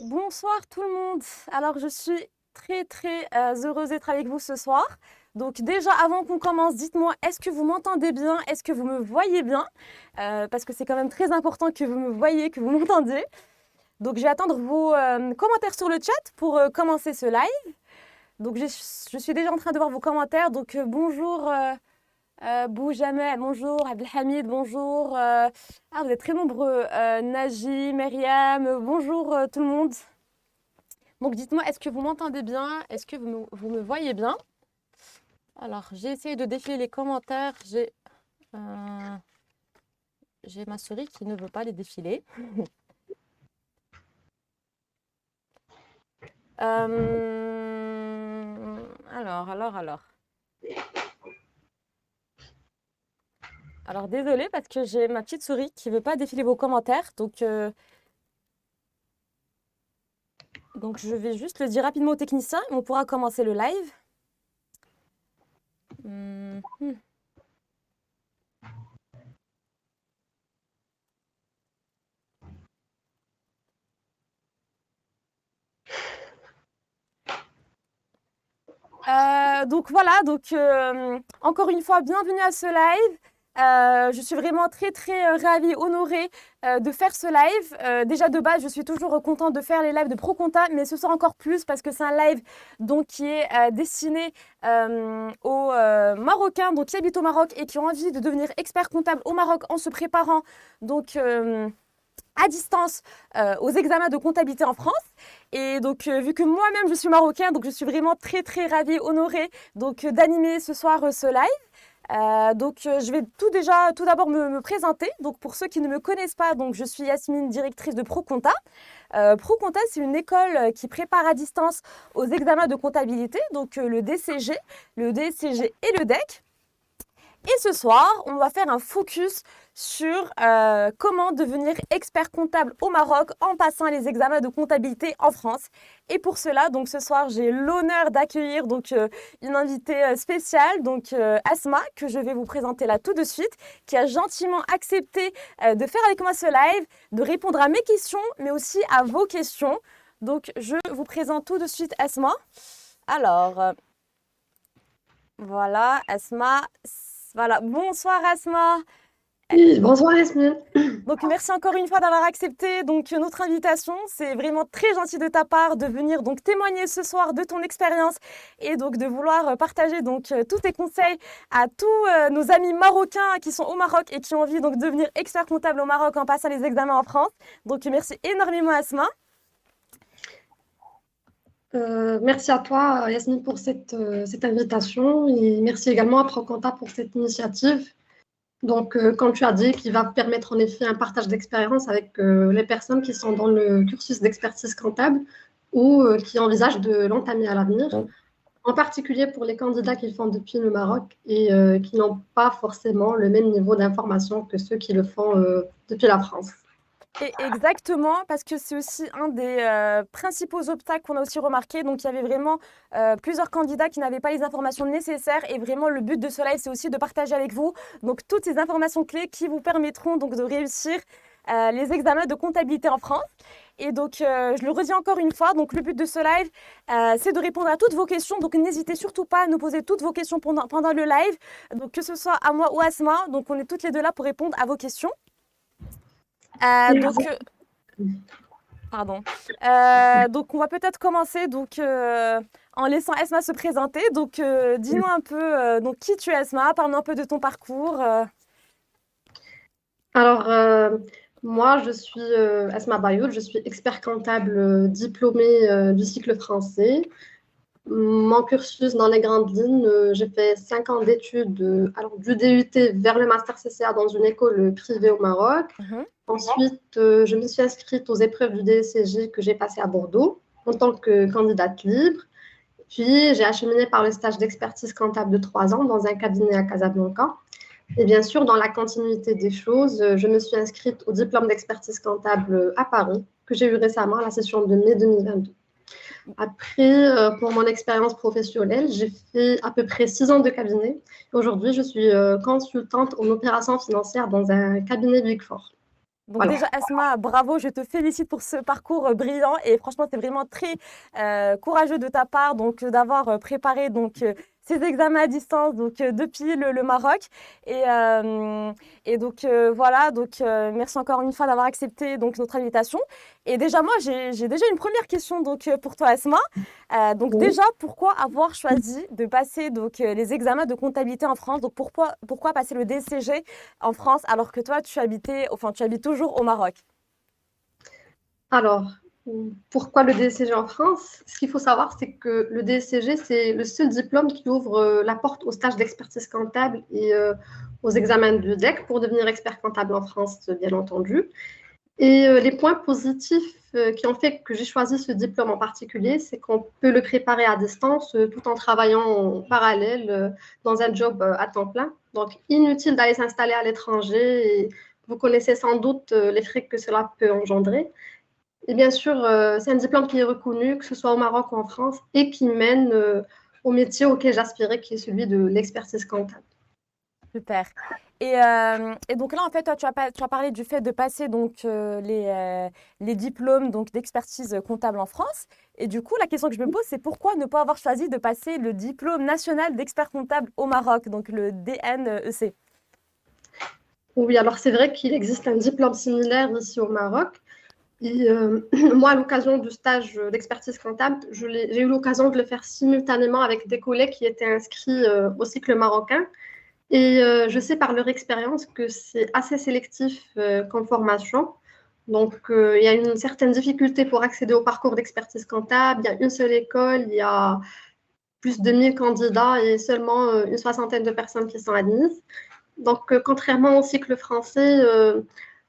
Bonsoir tout le monde. Alors je suis très heureuse d'être avec vous ce soir. Donc déjà avant qu'on commence, dites-moi, est-ce que vous m'entendez bien? Est-ce que vous me voyez bien? Parce que c'est quand même très important que vous me voyez, que vous m'entendiez. Donc je vais attendre vos commentaires sur le chat pour commencer ce live. Donc je suis déjà en train de voir vos commentaires. Donc bonjour Boujamel, bonjour Abdelhamid, bonjour. Vous êtes très nombreux. Naji, Myriam, bonjour tout le monde. Donc dites-moi, est-ce que vous m'entendez bien? Est-ce que vous me voyez bien? Alors, j'ai essayé de défiler les commentaires. Euh, j'ai ma souris qui ne veut pas les défiler. Alors. Alors, désolée parce que j'ai ma petite souris qui ne veut pas défiler vos commentaires. Donc, je vais juste le dire rapidement au technicien et on pourra commencer le live. Donc voilà, encore une fois, bienvenue à ce live. Je suis vraiment très ravie, honorée de faire ce live. Déjà de base, je suis toujours contente de faire les lives de ProConta, mais ce soir encore plus parce que c'est un live donc, qui est destiné aux Marocains donc, qui habitent au Maroc et qui ont envie de devenir experts comptables au Maroc en se préparant donc, à distance aux examens de comptabilité en France. Et donc, vu que moi-même, je suis marocain, donc je suis vraiment très ravie, honorée donc, d'animer ce soir ce live. Je vais tout d'abord me présenter. Donc, pour ceux qui ne me connaissent pas, donc, je suis Yasmine, directrice de ProConta. ProConta, c'est une école qui prépare à distance aux examens de comptabilité, donc le DCG et le DEC. Et ce soir, on va faire un focus sur comment devenir expert comptable au Maroc en passant les examens de comptabilité en France. Et pour cela, donc ce soir, j'ai l'honneur d'accueillir une invitée spéciale, Asma, que je vais vous présenter là tout de suite, qui a gentiment accepté de faire avec moi ce live, de répondre à mes questions, mais aussi à vos questions. Donc, je vous présente tout de suite Asma. Alors, voilà, Asma. Voilà, bonsoir Asma. Oui, bonsoir Yasmine. Donc merci encore une fois d'avoir accepté notre invitation. C'est vraiment très gentil de ta part de venir donc témoigner ce soir de ton expérience et donc de vouloir partager tous tes conseils à tous nos amis marocains qui sont au Maroc et qui ont envie donc de devenir experts comptables au Maroc en passant les examens en France. Donc merci énormément Asma. Merci à toi Yasmine pour cette invitation et merci également à ProConta pour cette initiative. Donc, comme tu as dit, qui va permettre en effet un partage d'expérience avec les personnes qui sont dans le cursus d'expertise comptable ou qui envisagent de l'entamer à l'avenir, en particulier pour les candidats qui le font depuis le Maroc et qui n'ont pas forcément le même niveau d'information que ceux qui le font depuis la France. Et exactement, parce que c'est aussi un des principaux obstacles qu'on a aussi remarqué. Donc, il y avait vraiment plusieurs candidats qui n'avaient pas les informations nécessaires. Et vraiment, le but de ce live, c'est aussi de partager avec vous donc, toutes ces informations clés qui vous permettront donc, de réussir les examens de comptabilité en France. Et donc, je le redis encore une fois, donc le but de ce live, c'est de répondre à toutes vos questions. Donc, n'hésitez surtout pas à nous poser toutes vos questions pendant le live. Donc, que ce soit à moi ou à Asma. Donc, on est toutes les deux là pour répondre à vos questions. Pardon. Donc, on va peut-être commencer en laissant Esma se présenter. Donc, dis-nous un peu qui tu es, Esma. Parle-nous un peu de ton parcours. Alors, moi, je suis Asma Bayoul, je suis expert comptable diplômée du cycle français. Mon cursus dans les grandes lignes, j'ai fait 5 ans d'études, du DUT vers le master CCA dans une école privée au Maroc. Ensuite, je me suis inscrite aux épreuves du DCG que j'ai passé à Bordeaux en tant que candidate libre. Puis, j'ai acheminé par le stage d'expertise comptable de 3 ans dans un cabinet à Casablanca. Et bien sûr, dans la continuité des choses, je me suis inscrite au diplôme d'expertise comptable à Paris, que j'ai eu récemment à la session de mai 2022. Après, pour mon expérience professionnelle, j'ai fait à peu près 6 ans de cabinet. Aujourd'hui, je suis consultante en opération financière dans un cabinet Big Four. Donc Voilà. déjà, Asma, bravo, je te félicite pour ce parcours brillant et franchement, c'est vraiment très courageux de ta part donc d'avoir préparé ces examens à distance depuis le Maroc et, et voilà merci encore une fois d'avoir accepté donc notre invitation. Et déjà moi j'ai déjà une première question pour toi Asma. Donc Oui. déjà pourquoi avoir choisi de passer les examens de comptabilité en France? Donc pourquoi passer le DCG en France alors que toi tu habites toujours au Maroc? Alors, pourquoi le DCG en France? Ce qu'il faut savoir, c'est que le DCG, c'est le seul diplôme qui ouvre la porte au stage d'expertise comptable et aux examens du DEC pour devenir expert comptable en France, bien entendu. Et les points positifs qui ont fait que j'ai choisi ce diplôme en particulier, c'est qu'on peut le préparer à distance tout en travaillant en parallèle dans un job à temps plein. Donc, inutile d'aller s'installer à l'étranger. Et vous connaissez sans doute les frais que cela peut engendrer. Et bien sûr, c'est un diplôme qui est reconnu, que ce soit au Maroc ou en France, et qui mène au métier auquel j'aspirais, qui est celui de l'expertise comptable. Super. Et donc là, en fait, toi, tu as parlé du fait de passer les diplômes d'expertise comptable en France. Et du coup, la question que je me pose, c'est pourquoi ne pas avoir choisi de passer le diplôme national d'expert comptable au Maroc, donc le DNEC? Oui, alors c'est vrai qu'il existe un diplôme similaire ici au Maroc. Et moi, à l'occasion du stage d'expertise comptable, j'ai eu l'occasion de le faire simultanément avec des collègues qui étaient inscrits au cycle marocain. Et je sais par leur expérience que c'est assez sélectif comme formation. Donc, il y a une certaine difficulté pour accéder au parcours d'expertise comptable. Il y a une seule école, il y a plus de 1000 candidats et seulement une soixantaine de personnes qui sont admises. Donc, contrairement au cycle français,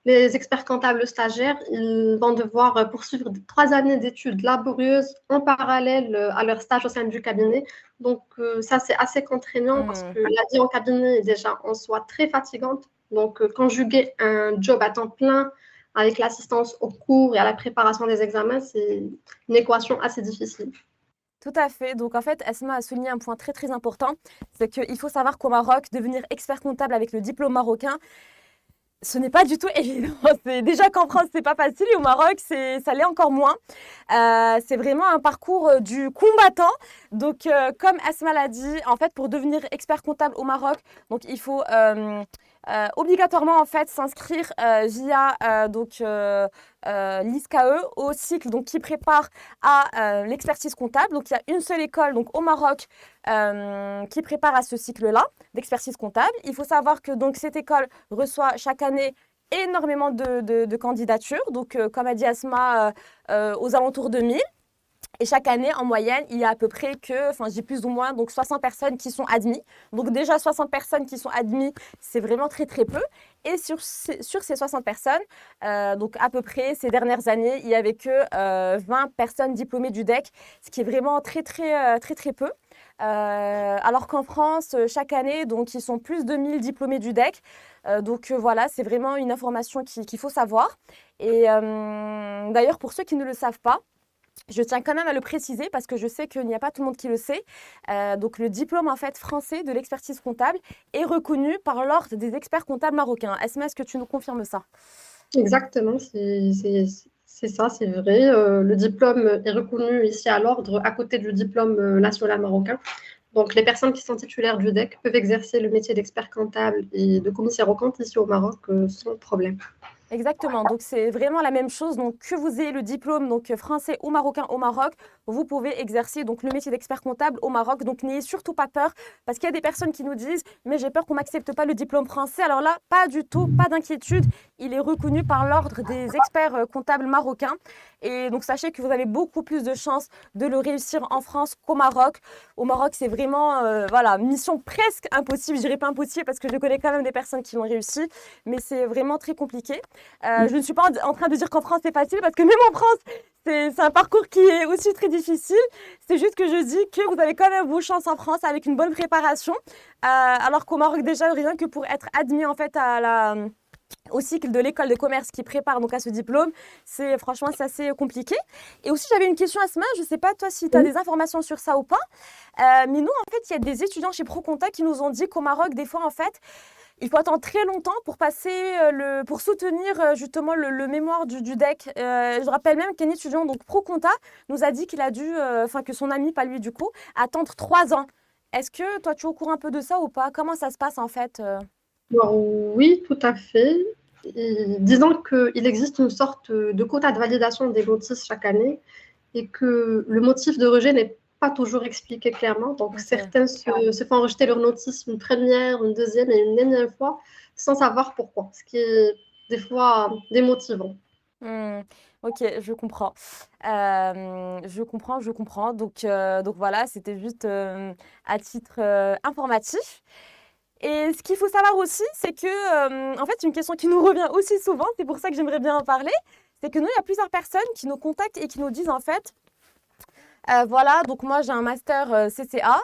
les experts comptables stagiaires, ils vont devoir poursuivre 3 années d'études laborieuses en parallèle à leur stage au sein du cabinet. Donc, ça, c'est assez contraignant parce Hmm. que la vie en cabinet est déjà en soi très fatigante. Donc, conjuguer un job à temps plein avec l'assistance aux cours et à la préparation des examens, c'est une équation assez difficile. Tout à fait. Donc en fait, Asma a souligné un point très très important, c'est qu'il faut savoir qu'au Maroc, devenir expert comptable avec le diplôme marocain, ce n'est pas du tout évident. C'est déjà qu'en France, c'est pas facile et au Maroc, ça l'est encore moins. C'est vraiment un parcours du combattant. Comme Asma l'a dit, en fait, pour devenir expert comptable au Maroc, donc il faut obligatoirement en fait s'inscrire via l'ISCAE au cycle donc qui prépare à l'expertise comptable. Donc il y a une seule école donc au Maroc qui prépare à ce cycle-là d'expertise comptable. Il faut savoir que donc cette école reçoit chaque année énormément de candidatures. Comme a dit Asma, aux alentours de 1000. Et chaque année, en moyenne, il y a à peu près j'ai plus ou moins, 60 personnes qui sont admises. Donc déjà, 60 personnes qui sont admises, c'est vraiment très très peu. Et sur ces 60 personnes, donc à peu près ces dernières années, il n'y avait que 20 personnes diplômées du DEC, ce qui est vraiment très très très très peu. Alors qu'en France, chaque année, donc ils sont plus de 1000 diplômés du DEC. Voilà, c'est vraiment une information qu'il faut savoir. Et d'ailleurs, pour ceux qui ne le savent pas, je tiens quand même à le préciser parce que je sais qu'il n'y a pas tout le monde qui le sait. Donc le diplôme en fait français de l'expertise comptable est reconnu par l'ordre des experts comptables marocains. Esma, est-ce que tu nous confirmes ça? Exactement, c'est ça, c'est vrai. Le diplôme est reconnu ici à l'ordre à côté du diplôme national marocain. Donc, les personnes qui sont titulaires du DEC peuvent exercer le métier d'expert comptable et de commissaire aux comptes ici au Maroc sans problème. Exactement, donc c'est vraiment la même chose. Donc que vous ayez le diplôme français ou marocain au Maroc, vous pouvez exercer donc le métier d'expert comptable au Maroc. Donc n'ayez surtout pas peur parce qu'il y a des personnes qui nous disent mais j'ai peur qu'on m'accepte pas le diplôme français. Alors là, pas du tout, pas d'inquiétude. Il est reconnu par l'ordre des experts comptables marocains et donc sachez que vous avez beaucoup plus de chances de le réussir en France qu'au Maroc. Au Maroc, c'est vraiment voilà, mission presque impossible. Je dirais pas impossible parce que je connais quand même des personnes qui l'ont réussi, mais c'est vraiment très compliqué. Je ne suis pas en train de dire qu'en France c'est facile parce que même en France c'est un parcours qui est aussi très difficile. C'est juste que je dis que vous avez quand même vos chances en France avec une bonne préparation, alors qu'au Maroc déjà rien que pour être admis en fait au cycle de l'école de commerce qui prépare donc à ce diplôme, franchement c'est assez compliqué. Et aussi j'avais une question Asma, je ne sais pas toi si tu as des informations sur ça ou pas, mais nous en fait il y a des étudiants chez ProContact qui nous ont dit qu'au Maroc des fois en fait il faut attendre très longtemps pour passer pour soutenir justement le mémoire du DEC. Je rappelle même qu'un étudiant, donc pro compta, nous a dit qu'il a dû, enfin que son ami, pas lui du coup, attendre 3 ans. Est-ce que toi, tu es au courant un peu de ça ou pas? Comment ça se passe en fait? Alors, oui, tout à fait. Disons qu'il existe une sorte de quota de validation des notices chaque année et que le motif de rejet n'est pas toujours expliqué clairement. Donc, Ok. certains se font rejeter leur notice une première, une deuxième et une énième fois sans savoir pourquoi, ce qui est des fois démotivant. Hmm, ok, je comprends. Je comprends. Donc voilà, c'était juste à titre informatif. Et ce qu'il faut savoir aussi, c'est que, en fait, une question qui nous revient aussi souvent, c'est pour ça que j'aimerais bien en parler, c'est que nous, il y a plusieurs personnes qui nous contactent et qui nous disent, en fait, voilà, donc moi j'ai un master CCA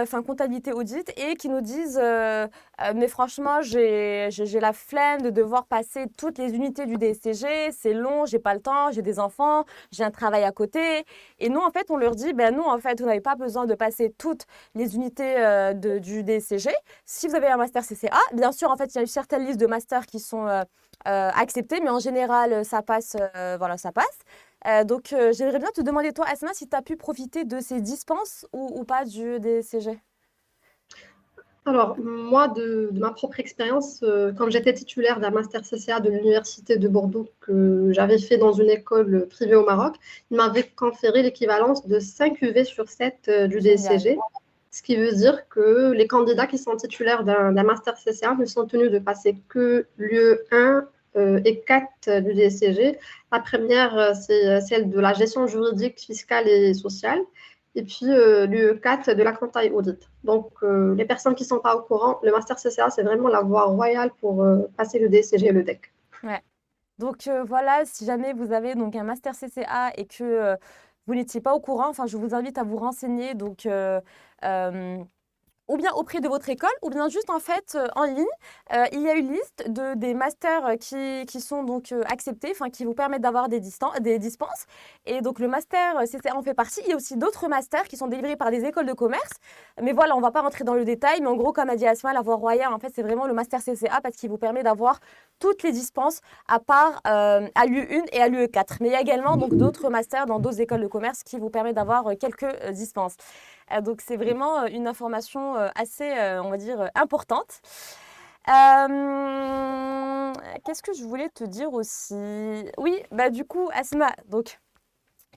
enfin comptabilité audit et qui nous disent mais franchement j'ai la flemme de devoir passer toutes les unités du DSCG, c'est long, j'ai pas le temps, j'ai des enfants, j'ai un travail à côté et nous en fait on leur dit ben non en fait vous n'avez pas besoin de passer toutes les unités du DSCG. Si vous avez un master CCA, bien sûr en fait il y a une certaine liste de masters qui sont acceptés mais en général ça passe voilà ça passe. J'aimerais bien te demander, toi, Asma, si tu as pu profiter de ces dispenses ou pas du DCG. Alors, moi, de ma propre expérience, quand j'étais titulaire d'un master CCA de l'Université de Bordeaux que j'avais fait dans une école privée au Maroc, il m'avait conféré l'équivalence de 5 UV sur 7 du Génial. DCG, ce qui veut dire que les candidats qui sont titulaires d'un master CCA ne sont tenus de passer que l'UE 1 et 4 du DCG. La première, c'est celle de la gestion juridique, fiscale et sociale. Et puis l'UE 4 de la compta et audit. Donc, les personnes qui ne sont pas au courant, le master CCA, c'est vraiment la voie royale pour passer le DCG et le DEC. Ouais. Voilà, si jamais vous avez donc un master CCA et que vous n'étiez pas au courant, enfin, je vous invite à vous renseigner. Euh, ou bien auprès de votre école, ou bien juste en fait en ligne. Il y a une liste des masters qui sont donc acceptés, enfin qui vous permettent d'avoir des dispenses. Et donc le master CCA en fait partie. Il y a aussi d'autres masters qui sont délivrés par des écoles de commerce. Mais voilà, on ne va pas rentrer dans le détail. Mais en gros, comme a dit Asma, la voie royale, en fait, c'est vraiment le master CCA parce qu'il vous permet d'avoir toutes les dispenses à part à l'UE 1 et à l'UE 4. Mais il y a également donc d'autres masters dans d'autres écoles de commerce qui vous permettent d'avoir quelques dispenses. Donc c'est vraiment une information assez, on va dire, importante. Qu'est-ce que je voulais te dire aussi? Oui, bah du coup, Asma, donc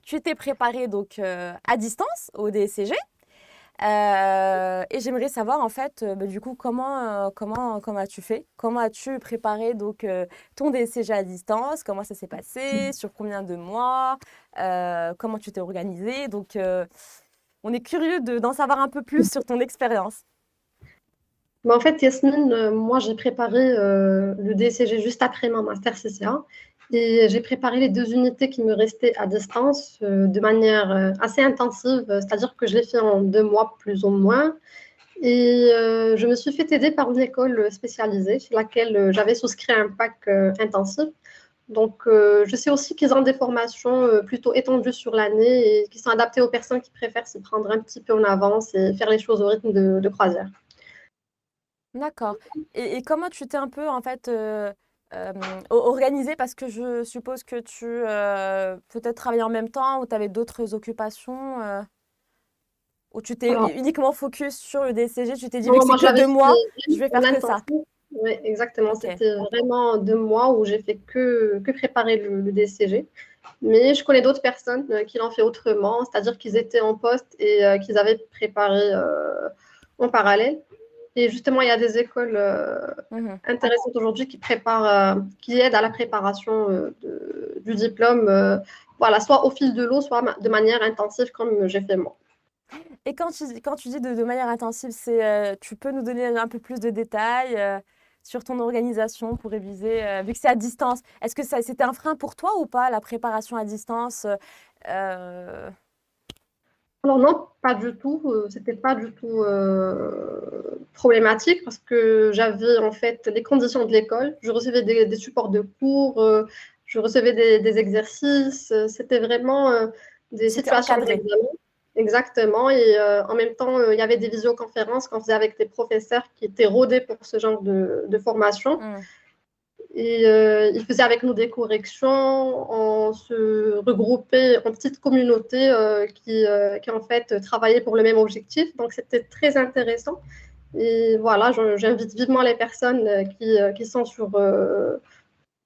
tu t'es préparée donc à distance au DSCG. Et j'aimerais savoir en fait, bah, du coup, comment as-tu fait? Comment as-tu préparé donc ton DSCG à distance? Comment ça s'est passé? Sur combien de mois? Comment tu t'es organisée? On est curieux d'en savoir un peu plus sur ton expérience. Mais en fait, Yasmine, moi, j'ai préparé le DCG juste après mon master CCA. Et j'ai préparé les 2 unités qui me restaient à distance de manière assez intensive, c'est-à-dire que je l'ai fait en 2 mois plus ou moins. Et je me suis fait aider par une école spécialisée, chez laquelle j'avais souscrit un pack intensif. Donc, je sais aussi qu'ils ont des formations plutôt étendues sur l'année et qui sont adaptées aux personnes qui préfèrent s'y prendre un petit peu en avance et faire les choses au rythme de croisière. D'accord. Et comment tu t'es un peu en fait organisée parce que je suppose que tu peut-être travaillais en même temps ou tu avais d'autres occupations ou tu t'es Alors, uniquement focus sur le DCG, tu t'es dit vu non, que c'est moi, que j'avais deux fait mois, je vais en faire que ça. intensif. Oui, exactement. Ok. C'était vraiment 2 mois où j'ai fait que préparer le DCG. Mais je connais d'autres personnes qui l'ont fait autrement, c'est-à-dire qu'ils étaient en poste et qu'ils avaient préparé en parallèle. Et justement, il y a des écoles Mhm. intéressantes aujourd'hui qui préparent, qui aident à la préparation du diplôme, voilà, soit au fil de l'eau, soit de manière intensive, comme j'ai fait moi. Et quand tu dis de manière intensive, tu peux nous donner un peu plus de détails sur ton organisation pour réviser, vu que c'est à distance. Est-ce que c'était un frein pour toi ou pas, la préparation à distance euh, Alors non, pas du tout. C'était pas du tout problématique parce que j'avais en fait les conditions de l'école. Je recevais des supports de cours, je recevais des exercices. C'était vraiment des C'était situations encadré? d'examen. exactement. Et en même temps, il y avait des visioconférences qu'on faisait avec des professeurs qui étaient rodés pour ce genre de formation. Mm. Et ils faisaient avec nous des corrections. On se regroupait en petites communautés qui, en fait, travaillaient pour le même objectif. Donc, c'était très intéressant. Et voilà, j'invite vivement les personnes qui sont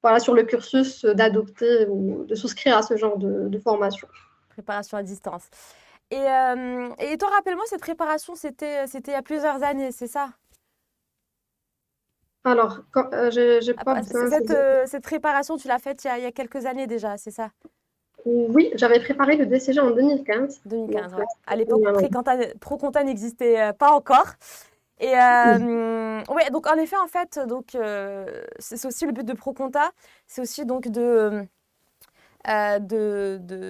voilà, sur le cursus d'adopter ou de souscrire à ce genre de formation. Préparation à distance. Et toi, rappelle-moi, cette préparation, c'était il y a plusieurs années, c'est ça? Alors, j'ai pas bien. Cette préparation, tu l'as faite il y a quelques années déjà, c'est ça? Oui, j'avais préparé le DCG en 2015. 2015, Donc, ouais. À l'époque où ouais. Proconta n'existait pas encore. Et ouais, donc en effet, en fait, donc c'est aussi le but de Proconta, c'est aussi donc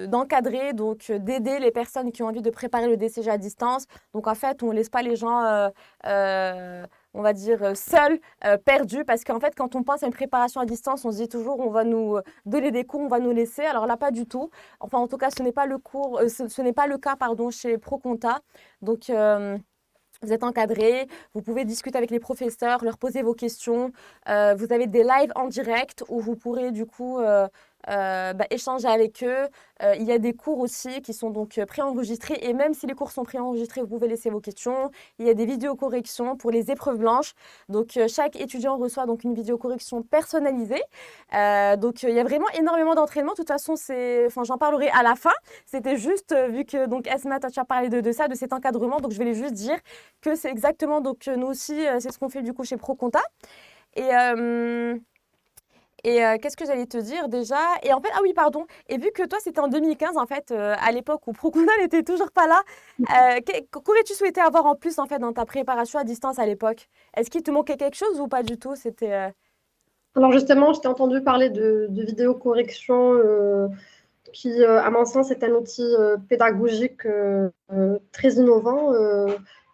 d'encadrer, donc d'aider les personnes qui ont envie de préparer le DCG à distance. Donc en fait, on ne laisse pas les gens, on va dire, seuls, perdus, parce qu'en fait, quand on pense à une préparation à distance, on se dit toujours, on va nous donner des cours, on va nous laisser. Alors là, pas du tout. Enfin, en tout cas, ce n'est pas le cours, ce n'est pas le cas, pardon, chez Proconta. Donc, vous êtes encadré, vous pouvez discuter avec les professeurs, leur poser vos questions. Vous avez des lives en direct où vous pourrez du coup échanger avec eux. Il y a des cours aussi qui sont donc préenregistrés et même si les cours sont préenregistrés, vous pouvez laisser vos questions. Il y a des vidéos-corrections pour les épreuves blanches. Donc chaque étudiant reçoit donc une vidéo-correction personnalisée. Donc il y a vraiment énormément d'entraînement. De toute façon, j'en parlerai à la fin. C'était juste, vu que donc Esma, tu as parlé de ça, de cet encadrement, donc je vais juste dire que c'est exactement, donc nous aussi, c'est ce qu'on fait du coup chez Proconta. Et, qu'est-ce que j'allais te dire déjà? Et en fait, ah oui, pardon. Et vu que toi, c'était en 2015, en fait, à l'époque où Proconta n'était toujours pas là, qu'aurais-tu souhaité avoir en plus, en fait, dans ta préparation à distance à l'époque? Est-ce qu'il te manquait quelque chose ou pas du tout? Alors justement, je t'ai entendu parler de vidéocorrection qui, à mon sens, est un outil pédagogique très innovant.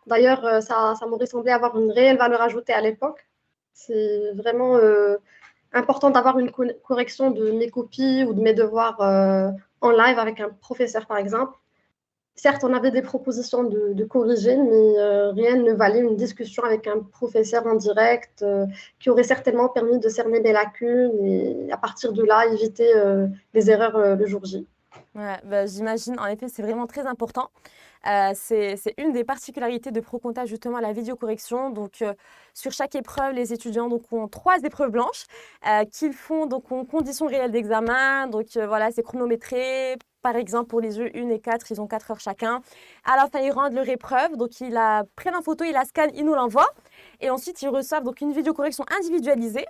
D'ailleurs, ça m'aurait semblé avoir une réelle valeur ajoutée à l'époque. C'est vraiment important d'avoir une correction de mes copies ou de mes devoirs en live avec un professeur, par exemple. Certes, on avait des propositions de corriger, mais rien ne valait une discussion avec un professeur en direct qui aurait certainement permis de cerner mes lacunes et à partir de là, éviter les erreurs le jour J. Ouais, bah, j'imagine, en effet, c'est vraiment très important. C'est une des particularités de Proconta, justement, la vidéocorrection. Donc, sur chaque épreuve, les étudiants donc, ont 3 épreuves blanches qu'ils font donc, en conditions réelles d'examen. Donc, voilà, c'est chronométré. Par exemple, pour les E1 et 4, ils ont 4 heures chacun. À la fin, ils rendent leur épreuve. Donc, ils la prennent en photo, ils la scannent, ils nous l'envoient. Et ensuite, ils reçoivent donc, une vidéocorrection individualisée.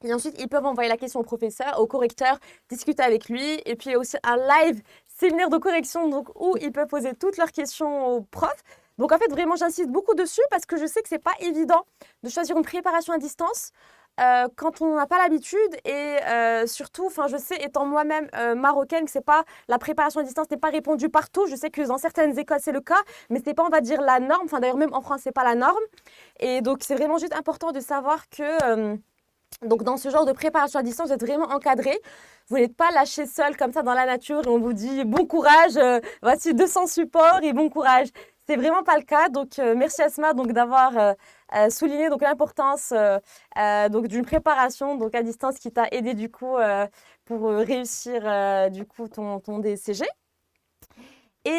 Et ensuite, ils peuvent envoyer la question au professeur, au correcteur, discuter avec lui. Et puis, il y a aussi un live séminaire de correction donc, où ils peuvent poser toutes leurs questions au prof. Donc, en fait, vraiment, j'insiste beaucoup dessus parce que je sais que ce n'est pas évident de choisir une préparation à distance quand on n'a pas l'habitude. Et surtout, je sais, étant moi-même marocaine, que c'est pas, la préparation à distance n'est pas répandue partout. Je sais que dans certaines écoles, c'est le cas, mais ce n'est pas, on va dire, la norme. D'ailleurs, même en France, ce n'est pas la norme. Et donc, c'est vraiment juste important de savoir que... donc, dans ce genre de préparation à distance, vous êtes vraiment encadré. Vous n'êtes pas lâché seul comme ça dans la nature et on vous dit bon courage, voici 200 supports et bon courage. C'est vraiment pas le cas. Donc, merci Asma donc, d'avoir souligné donc, l'importance donc, d'une préparation donc, à distance qui t'a aidé du coup pour réussir du coup ton DSCG. Et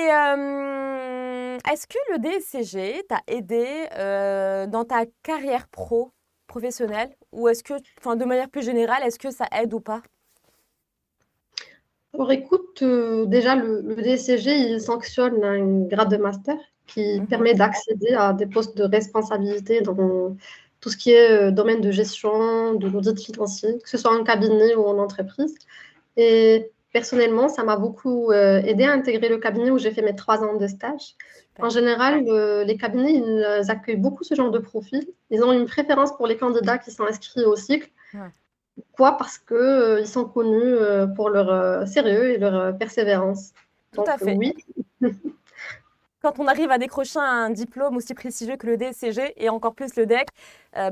est-ce que le DSCG t'a aidé dans ta carrière professionnelle ou est-ce que, de manière plus générale, est-ce que ça aide ou pas? Alors écoute, déjà le DCG, il sanctionne un grade de master qui Mhm. permet d'accéder à des postes de responsabilité dans tout ce qui est domaine de gestion, de l'audit financier, que ce soit en cabinet ou en entreprise. Et personnellement, ça m'a beaucoup aidé à intégrer le cabinet où j'ai fait mes 3 ans de stage. En Super. général, les cabinets, ils accueillent beaucoup ce genre de profil. Ils ont une préférence pour les candidats qui sont inscrits au cycle. Ouais. Pourquoi? Parce que ils sont connus pour leur sérieux et leur persévérance. Tout Donc à fait. oui. quand on arrive à décrocher un diplôme aussi prestigieux que le DSCG et encore plus le DEC,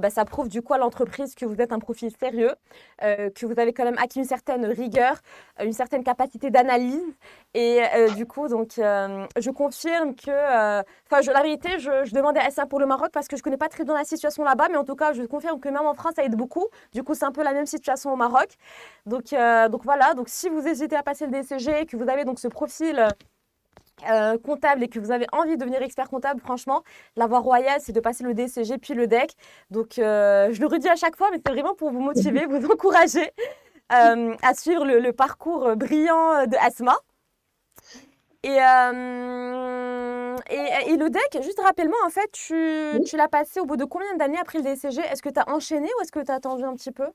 ça prouve du coup à l'entreprise que vous êtes un profil sérieux, que vous avez quand même acquis une certaine rigueur, une certaine capacité d'analyse. Et du coup, donc, je confirme que, la vérité, je demandais à ça pour le Maroc parce que je connais pas très bien la situation là-bas, mais en tout cas, je confirme que même en France, ça aide beaucoup. Du coup, c'est un peu la même situation au Maroc. Donc voilà, donc si vous hésitez à passer le DCG, que vous avez donc ce profil comptable et que vous avez envie de devenir expert comptable, franchement, la voie royale, c'est de passer le DCG puis le DEC. Donc, je le redis à chaque fois, mais c'est vraiment pour vous motiver, vous encourager à suivre le parcours brillant de Asma. Et le DEC, juste rappelle-moi, en fait, Oui. tu l'as passé au bout de combien d'années après le DCG? Est-ce que tu as enchaîné ou est-ce que tu as attendu un petit peu?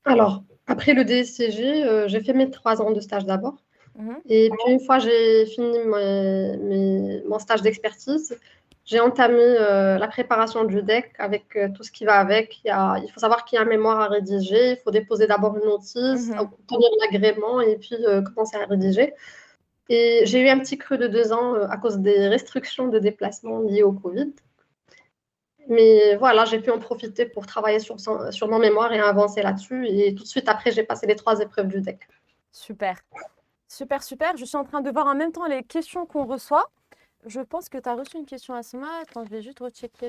Alors, après le DSCG, j'ai fait mes 3 ans de stage d'abord. Mhm. Et puis, une fois j'ai fini mon stage d'expertise, j'ai entamé la préparation du DEC avec tout ce qui va avec. Il faut savoir qu'il y a un mémoire à rédiger. Il faut déposer d'abord une notice, Mhm. obtenir l'agrément et puis commencer à rédiger. Et j'ai eu un petit creux de 2 ans à cause des restrictions de déplacement liées au Covid. Mais voilà, j'ai pu en profiter pour travailler sur mon mémoire et avancer là-dessus. Et tout de suite après, j'ai passé les 3 épreuves du DEC. Super. Super, super. Je suis en train de voir en même temps les questions qu'on reçoit. Je pense que tu as reçu une question, Asma. Attends, je vais juste rechecker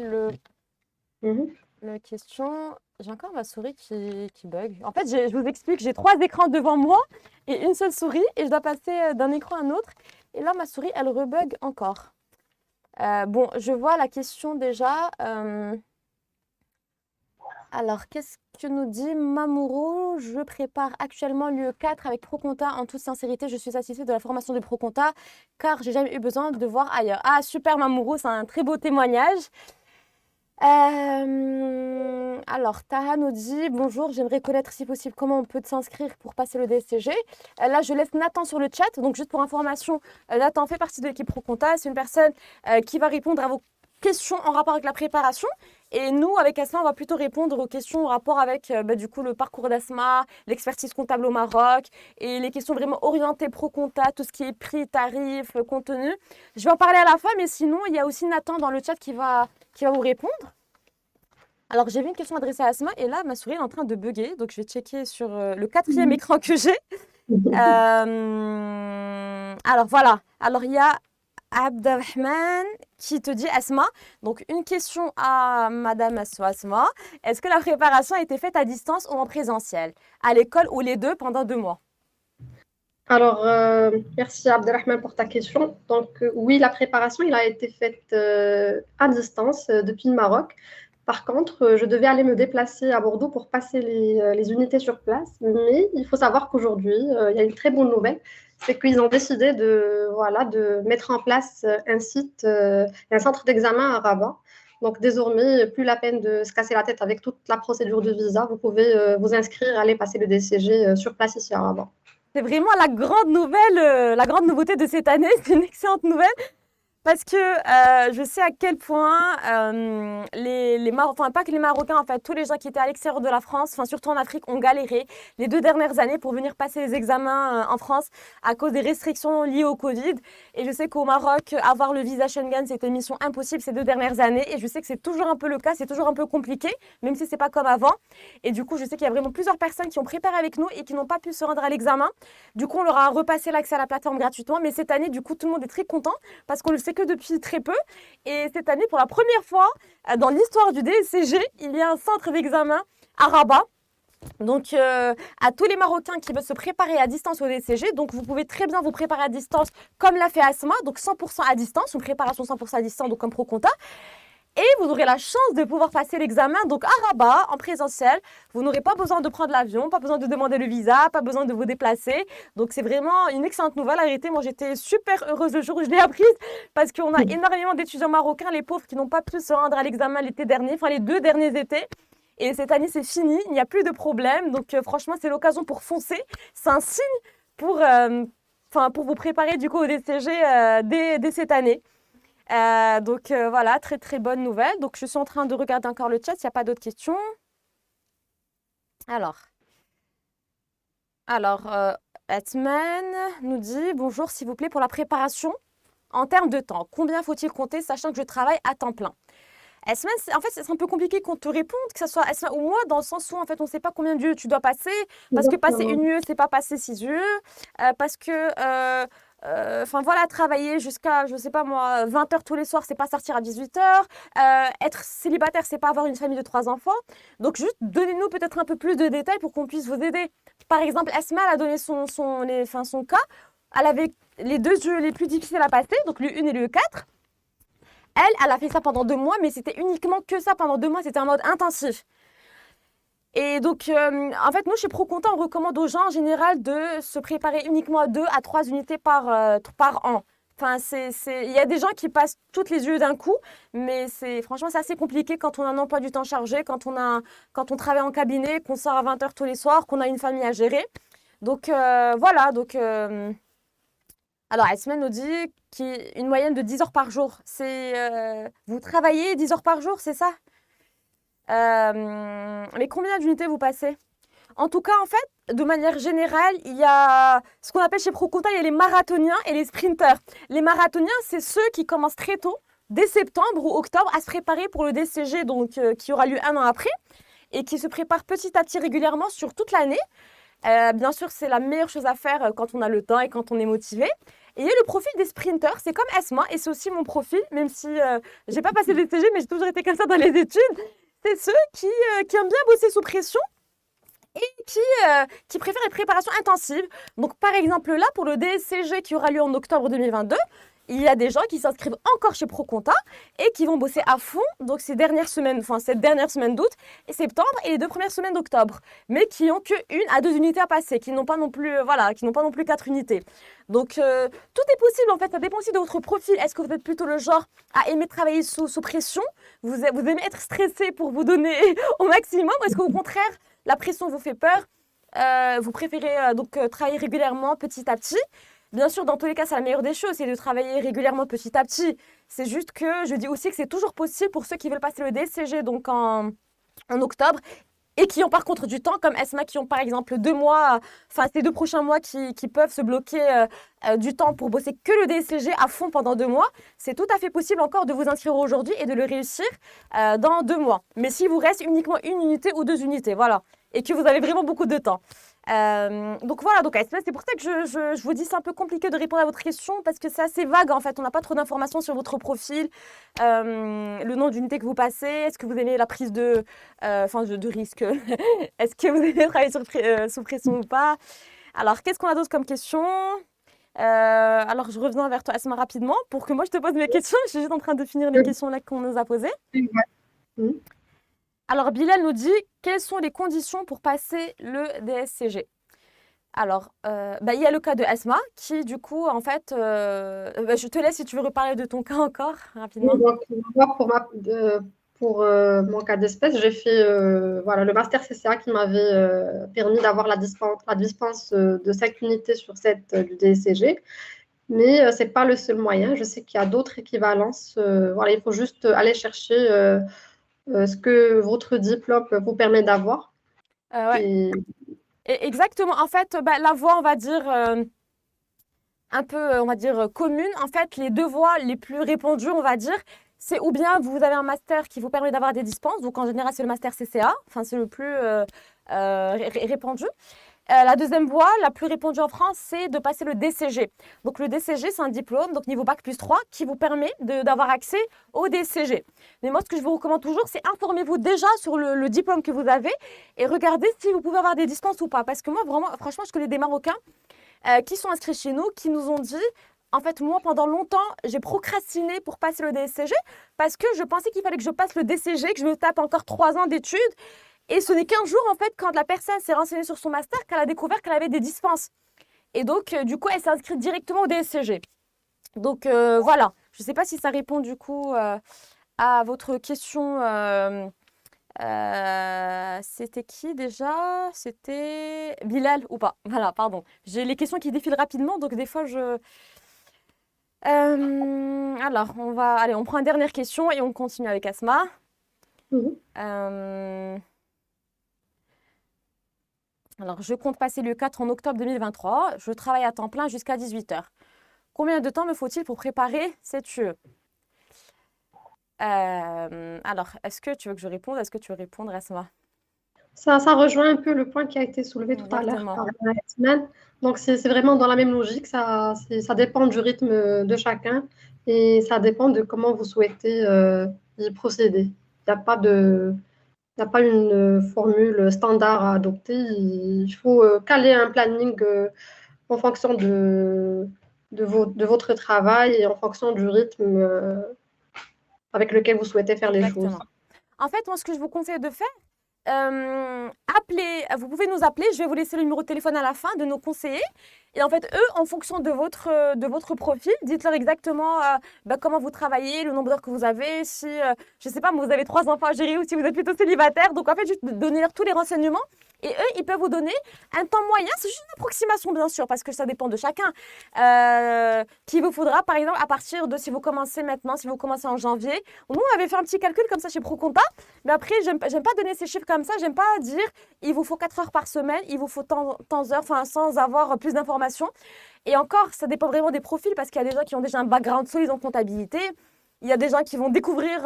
Mhm. la question. J'ai encore ma souris qui bug. En fait, je vous explique, j'ai 3 écrans devant moi et une seule souris et je dois passer d'un écran à un autre. Et là, ma souris, elle rebug encore. Bon, je vois la question déjà. Alors, qu'est-ce que nous dit Mamoru? Je prépare actuellement l'UE4 avec Proconta. En toute sincérité, je suis satisfaite de la formation de Proconta car j'ai jamais eu besoin de voir ailleurs. Ah, super Mamoru, c'est un très beau témoignage. Alors, Taha nous dit bonjour, j'aimerais connaître si possible comment on peut s'inscrire pour passer le DSCG. Là, je laisse Nathan sur le chat. Donc, juste pour information, Nathan fait partie de l'équipe Proconta. C'est une personne qui va répondre à vos questions en rapport avec la préparation. Et nous, avec Asma, on va plutôt répondre aux questions en rapport avec du coup, le parcours d'Asma, l'expertise comptable au Maroc et les questions vraiment orientées pro-compta, tout ce qui est prix, tarif, contenu. Je vais en parler à la fin, mais sinon, il y a aussi Nathan dans le chat qui va vous répondre. Alors, j'ai vu une question adressée à Asma et là, ma souris est en train de bugger. Donc, je vais checker sur le 4e écran que j'ai. Alors, voilà. Alors, il y a Abdelrahman qui te dit Asma. Donc, une question à Madame Asma. Est-ce que la préparation a été faite à distance ou en présentiel? À l'école ou les deux pendant 2 mois? Alors, merci Abdelrahman pour ta question. Donc, oui, la préparation, il a été faite à distance depuis le Maroc. Par contre, je devais aller me déplacer à Bordeaux pour passer les unités sur place. Mais il faut savoir qu'aujourd'hui, il y a une très bonne nouvelle, c'est qu'ils ont décidé de mettre en place un site, un centre d'examen à Rabat. Donc, désormais, plus la peine de se casser la tête avec toute la procédure de visa. Vous pouvez vous inscrire, aller passer le DCG sur place ici à Rabat. C'est vraiment la grande nouvelle, la grande nouveauté de cette année. C'est une excellente nouvelle. Parce que je sais à quel point enfin pas que les Marocains, en fait, tous les gens qui étaient à l'extérieur de la France, enfin surtout en Afrique, ont galéré les 2 dernières années pour venir passer les examens en France à cause des restrictions liées au Covid. Et je sais qu'au Maroc, avoir le visa Schengen, c'était une mission impossible ces 2 dernières années. Et je sais que c'est toujours un peu le cas, c'est toujours un peu compliqué, même si c'est pas comme avant. Et du coup, je sais qu'il y a vraiment plusieurs personnes qui ont préparé avec nous et qui n'ont pas pu se rendre à l'examen. Du coup, on leur a repassé l'accès à la plateforme gratuitement. Mais cette année, du coup, tout le monde est très content parce qu'on le sait que depuis très peu. Et cette année, pour la première fois dans l'histoire du DSCG, il y a un centre d'examen à Rabat. Donc, à tous les Marocains qui veulent se préparer à distance au DCG, donc vous pouvez très bien vous préparer à distance comme l'a fait Asma, donc 100% à distance, une préparation 100% à distance, donc comme Proconta. Et vous aurez la chance de pouvoir passer l'examen donc à Rabat en présentiel. Vous n'aurez pas besoin de prendre l'avion, pas besoin de demander le visa, pas besoin de vous déplacer. Donc c'est vraiment une excellente nouvelle. En réalité, moi j'étais super heureuse le jour où je l'ai apprise parce qu'on a énormément d'étudiants marocains, les pauvres qui n'ont pas pu se rendre à l'examen l'été dernier, enfin les 2 derniers étés. Et cette année c'est fini, il n'y a plus de problème. Donc franchement c'est l'occasion pour foncer. C'est un signe pour, pour vous préparer du coup au DCG dès cette année. Donc voilà, très très bonne nouvelle. Donc je suis en train de regarder encore le chat, s'il n'y a pas d'autres questions. Alors, Atman nous dit bonjour s'il vous plaît pour la préparation. en termes de temps. Combien faut-il compter, sachant que je travaille à temps plein? Esma, en fait, c'est un peu compliqué qu'on te réponde, que ce soit Esma ou moi, dans le sens où, en fait, on ne sait pas combien d'yeux tu dois passer, parce que passer Exactement. une yeux, c'est pas passer 6 yeux, parce que, enfin, voilà, travailler jusqu'à, je sais pas moi, 20 heures tous les soirs, c'est pas sortir à 18 heures, être célibataire, c'est pas avoir une famille de 3 enfants. Donc, juste donnez-nous peut-être un peu plus de détails pour qu'on puisse vous aider. Par exemple, Esma, elle a donné son cas, elle avait les 2 yeux les plus difficiles à passer, donc le 1 et le 4. Elle a fait ça pendant 2 mois, mais c'était uniquement que ça pendant 2 mois, c'était en mode intensif. Et donc, en fait, nous, chez ProContent, on recommande aux gens en général de se préparer uniquement à 2 à 3 unités par an. Enfin, il y a des gens qui passent toutes les yeux d'un coup, mais franchement, c'est assez compliqué quand on a un emploi du temps chargé, quand on travaille en cabinet, qu'on sort à 20 heures tous les soirs, qu'on a une famille à gérer. Donc, voilà. Donc, alors, Esmène nous dit une moyenne de 10 heures par jour. Vous travaillez 10 heures par jour, c'est ça? Mais combien d'unités vous passez? En tout cas, en fait, de manière générale, il y a ce qu'on appelle chez ProContent, il y a les marathoniens et les sprinters. Les marathoniens, c'est ceux qui commencent très tôt, dès septembre ou octobre, à se préparer pour le DCG, donc qui aura lieu un an après, et qui se préparent petit à petit régulièrement sur toute l'année. Bien sûr, c'est la meilleure chose à faire quand on a le temps et quand on est motivé. Et il y a le profil des sprinters, c'est comme Esma, et c'est aussi mon profil, même si j'ai pas passé le DCG, mais j'ai toujours été comme ça dans les études. C'est ceux qui aiment bien bosser sous pression et qui préfèrent les préparations intensives. Donc, par exemple, là, pour le DSCG qui aura lieu en octobre 2022, il y a des gens qui s'inscrivent encore chez ProContent et qui vont bosser à fond, donc cette dernière semaine d'août et septembre et les 2 premières semaines d'octobre, mais qui n'ont que 1 à 2 unités à passer, qui n'ont pas non plus, qui n'ont pas non plus 4 unités. Donc, tout est possible en fait, ça dépend aussi de votre profil. Est-ce que vous êtes plutôt le genre à aimer travailler sous pression? Vous aimez être stressé pour vous donner au maximum? Ou est-ce qu'au contraire, la pression vous fait peur? Vous préférez travailler régulièrement petit à petit? Bien sûr, dans tous les cas, c'est la meilleure des choses, c'est de travailler régulièrement petit à petit. C'est juste que je dis aussi que c'est toujours possible pour ceux qui veulent passer le DCG donc en octobre et qui ont par contre du temps, comme Esma, qui ont par exemple 2 mois, enfin ces 2 prochains mois qui peuvent se bloquer du temps pour bosser que le DCG à fond pendant 2 mois. C'est tout à fait possible encore de vous inscrire aujourd'hui et de le réussir dans 2 mois. Mais s'il vous reste uniquement 1 unité ou 2 unités, voilà, et que vous avez vraiment beaucoup de temps. Donc voilà, donc c'est pour ça que je vous dis c'est un peu compliqué de répondre à votre question parce que c'est assez vague en fait, on n'a pas trop d'informations sur votre profil, le nombre d'unités que vous passez, est-ce que vous aimez la prise de risque, est-ce que vous aimez travailler sous pression ou pas. Alors qu'est-ce qu'on a d'autre comme question? Alors je reviens vers toi Asma rapidement pour que moi je te pose mes questions, je suis juste en train de finir les questions là qu'on nous a posées. Ouais. Mhm. Alors Bilal nous dit quelles sont les conditions pour passer le DSCG? Alors, il y a le cas de Asma qui, du coup, en fait, je te laisse si tu veux reparler de ton cas encore rapidement. Donc, moi, pour mon cas d'espèce, j'ai fait voilà, le master CCA qui m'avait permis d'avoir la dispense de 5 unités sur 7 du DSCG. Mais ce n'est pas le seul moyen. Je sais qu'il y a d'autres équivalences. Voilà, il faut juste aller chercher ce que votre diplôme vous permet d'avoir. Ouais, Et exactement. En fait, la voie, on va dire, un peu, on va dire, commune, en fait, les 2 voies les plus répandues, on va dire, c'est ou bien vous avez un master qui vous permet d'avoir des dispenses, donc en général, c'est le master CCA, enfin, c'est le plus répandu. La deuxième voie, la plus répandue en France, c'est de passer le DCG. Donc le DCG, c'est un diplôme, donc niveau bac plus 3, qui vous permet d'avoir accès au DCG. Mais moi, ce que je vous recommande toujours, c'est informez-vous déjà sur le diplôme que vous avez et regardez si vous pouvez avoir des dispenses ou pas. Parce que moi, vraiment, franchement, je connais des Marocains qui sont inscrits chez nous, qui nous ont dit, en fait, moi, pendant longtemps, j'ai procrastiné pour passer le DCG parce que je pensais qu'il fallait que je passe le DCG, que je me tape encore 3 ans d'études. Et ce n'est qu'un jour, en fait, quand la personne s'est renseignée sur son master, qu'elle a découvert qu'elle avait des dispenses. Et donc, du coup, elle s'est inscrite directement au DSCG. Donc, voilà. Je ne sais pas si ça répond, du coup, à votre question. C'était qui déjà? C'était Bilal ou pas? Voilà, pardon. J'ai les questions qui défilent rapidement, donc des fois, alors, on prend une dernière question et on continue avec Asma. Euh, Alors, je compte passer le 4 en octobre 2023. Je travaille à temps plein jusqu'à 18 heures. Combien de temps me faut-il pour préparer cette UE? Alors, est-ce que tu veux que je réponde? Est-ce que tu veux répondre, Asma? Ça rejoint un peu le point qui a été soulevé tout à l'heure Exactement. par Yasmine. Donc, c'est vraiment dans la même logique. Ça dépend du rythme de chacun et ça dépend de comment vous souhaitez y procéder. Il n'y a pas de, il n'y a pas une formule standard à adopter. Il faut caler un planning en fonction de votre travail et en fonction du rythme avec lequel vous souhaitez faire les choses. Exactement. En fait, moi, ce que je vous conseille de faire, vous pouvez nous appeler, je vais vous laisser le numéro de téléphone à la fin de nos conseillers. Et en fait, eux, en fonction de votre profil, dites-leur exactement comment vous travaillez, le nombre d'heures que vous avez, si, je ne sais pas, mais vous avez 3 enfants à gérer ou si vous êtes plutôt célibataire. Donc, en fait, juste donner-leur tous les renseignements. Et eux, ils peuvent vous donner un temps moyen. C'est juste une approximation, bien sûr, parce que ça dépend de chacun. Qu'il vous faudra, par exemple, à partir de si vous commencez maintenant, si vous commencez en janvier. Nous, on avait fait un petit calcul comme ça chez ProConta. Mais après, j'aime pas donner ces chiffres comme ça. J'aime pas dire il vous faut 4 heures par semaine, il vous faut tant d'heures, enfin, sans avoir plus d'informations. Et encore, ça dépend vraiment des profils parce qu'il y a des gens qui ont déjà un background solide en comptabilité. Il y a des gens qui vont découvrir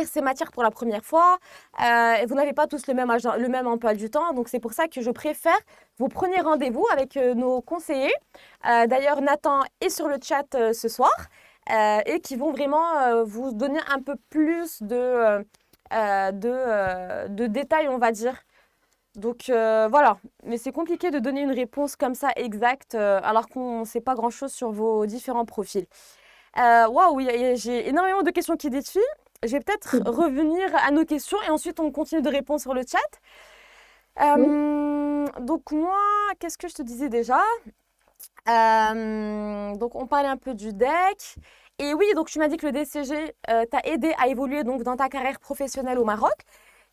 ces matières pour la première fois. Et vous n'avez pas tous le même emploi du temps. Donc, c'est pour ça que je préfère vous preniez rendez-vous avec nos conseillers. D'ailleurs, Nathan est sur le chat ce soir et qui vont vraiment vous donner un peu plus de détails, on va dire. Donc voilà, mais c'est compliqué de donner une réponse comme ça exacte alors qu'on ne sait pas grand-chose sur vos différents profils. Waouh, j'ai énormément de questions qui défilent. Je vais peut-être revenir à nos questions et ensuite on continue de répondre sur le chat. Donc moi, qu'est-ce que je te disais déjà? Donc on parlait un peu du deck. Et oui, donc tu m'as dit que le DCG t'a aidé à évoluer donc, dans ta carrière professionnelle au Maroc.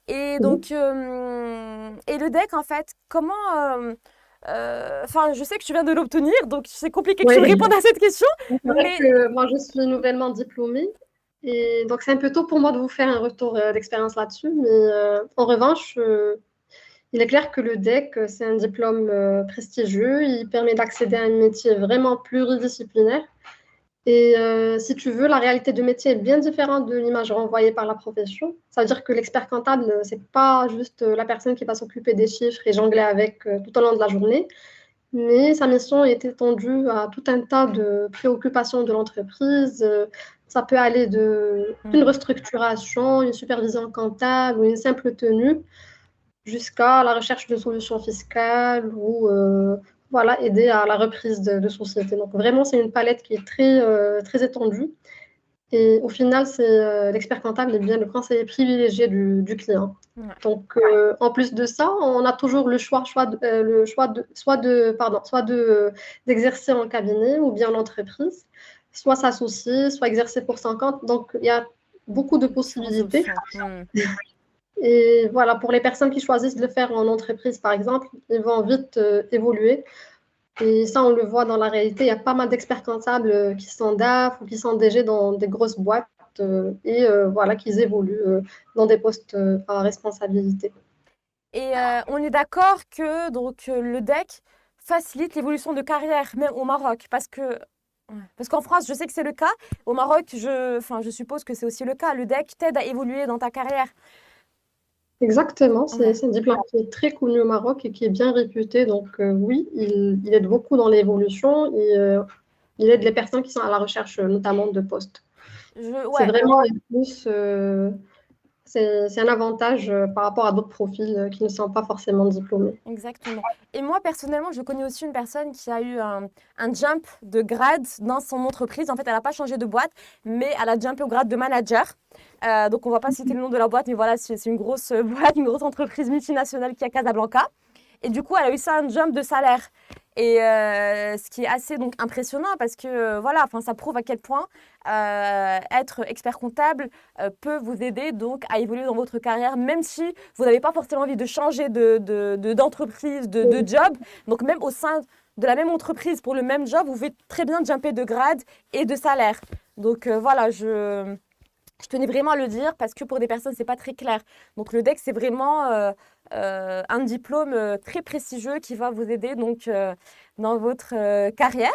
Et donc, et le deck, en fait, comment... Enfin, je sais que tu viens de l'obtenir, donc c'est compliqué que tu me répondes à cette question. C'est vrai que moi, je suis nouvellement diplômée. Et donc, c'est un peu tôt pour moi de vous faire un retour d'expérience là-dessus. Mais en revanche, il est clair que le DEC, c'est un diplôme prestigieux. Il permet d'accéder à un métier vraiment pluridisciplinaire. Et si tu veux, la réalité de métier est bien différente de l'image renvoyée par la profession. Ça veut dire que l'expert comptable, c'est pas juste la personne qui va s'occuper des chiffres et jongler avec tout au long de la journée, mais sa mission est étendue à tout un tas de préoccupations de l'entreprise. Ça peut aller d'une restructuration, une supervision comptable ou une simple tenue, jusqu'à la recherche de solutions fiscales ou voilà, aider à la reprise de société. Donc vraiment, c'est une palette qui est très étendue. Et au final, l'expert comptable est bien le conseiller privilégié du client. Ouais. Donc, en plus de ça, on a toujours soit d'exercer en cabinet ou bien en entreprise, soit s'associer, soit exercer pour son compte. Donc, il y a beaucoup de possibilités. Et voilà, pour les personnes qui choisissent de le faire en entreprise, par exemple, ils vont vite évoluer. Et ça, on le voit dans la réalité. Il y a pas mal d'experts comptables qui sont DAF ou qui sont DG dans des grosses boîtes et voilà, qui évoluent dans des postes à responsabilité. Et on est d'accord que donc, le DEC facilite l'évolution de carrière, même au Maroc, parce qu'en France, je sais que c'est le cas. Au Maroc, je suppose que c'est aussi le cas. Le DEC t'aide à évoluer dans ta carrière. Exactement, c'est un diplôme qui est très connu au Maroc et qui est bien réputé. Donc oui, il aide beaucoup dans l'évolution et il aide les personnes qui sont à la recherche notamment de postes. C'est vraiment un plus, c'est un avantage par rapport à d'autres profils qui ne sont pas forcément diplômés. Exactement. Et moi, personnellement, je connais aussi une personne qui a eu un jump de grade dans son entreprise. En fait, elle n'a pas changé de boîte, mais elle a jumpé au grade de manager. Donc, on ne va pas citer le nom de la boîte, mais voilà, c'est une grosse boîte, une grosse entreprise multinationale qui est à Casablanca. Et du coup, elle a eu ça, un jump de salaire. Et ce qui est assez donc impressionnant parce que voilà, enfin, ça prouve à quel point être expert comptable peut vous aider donc à évoluer dans votre carrière, même si vous n'avez pas forcément envie de changer d'entreprise, de job. Donc même au sein de la même entreprise pour le même job, vous pouvez très bien jumper de grade et de salaire. Donc voilà, je tenais vraiment à le dire parce que pour des personnes, c'est pas très clair. Donc le DEC, c'est vraiment un diplôme très prestigieux qui va vous aider donc dans votre carrière.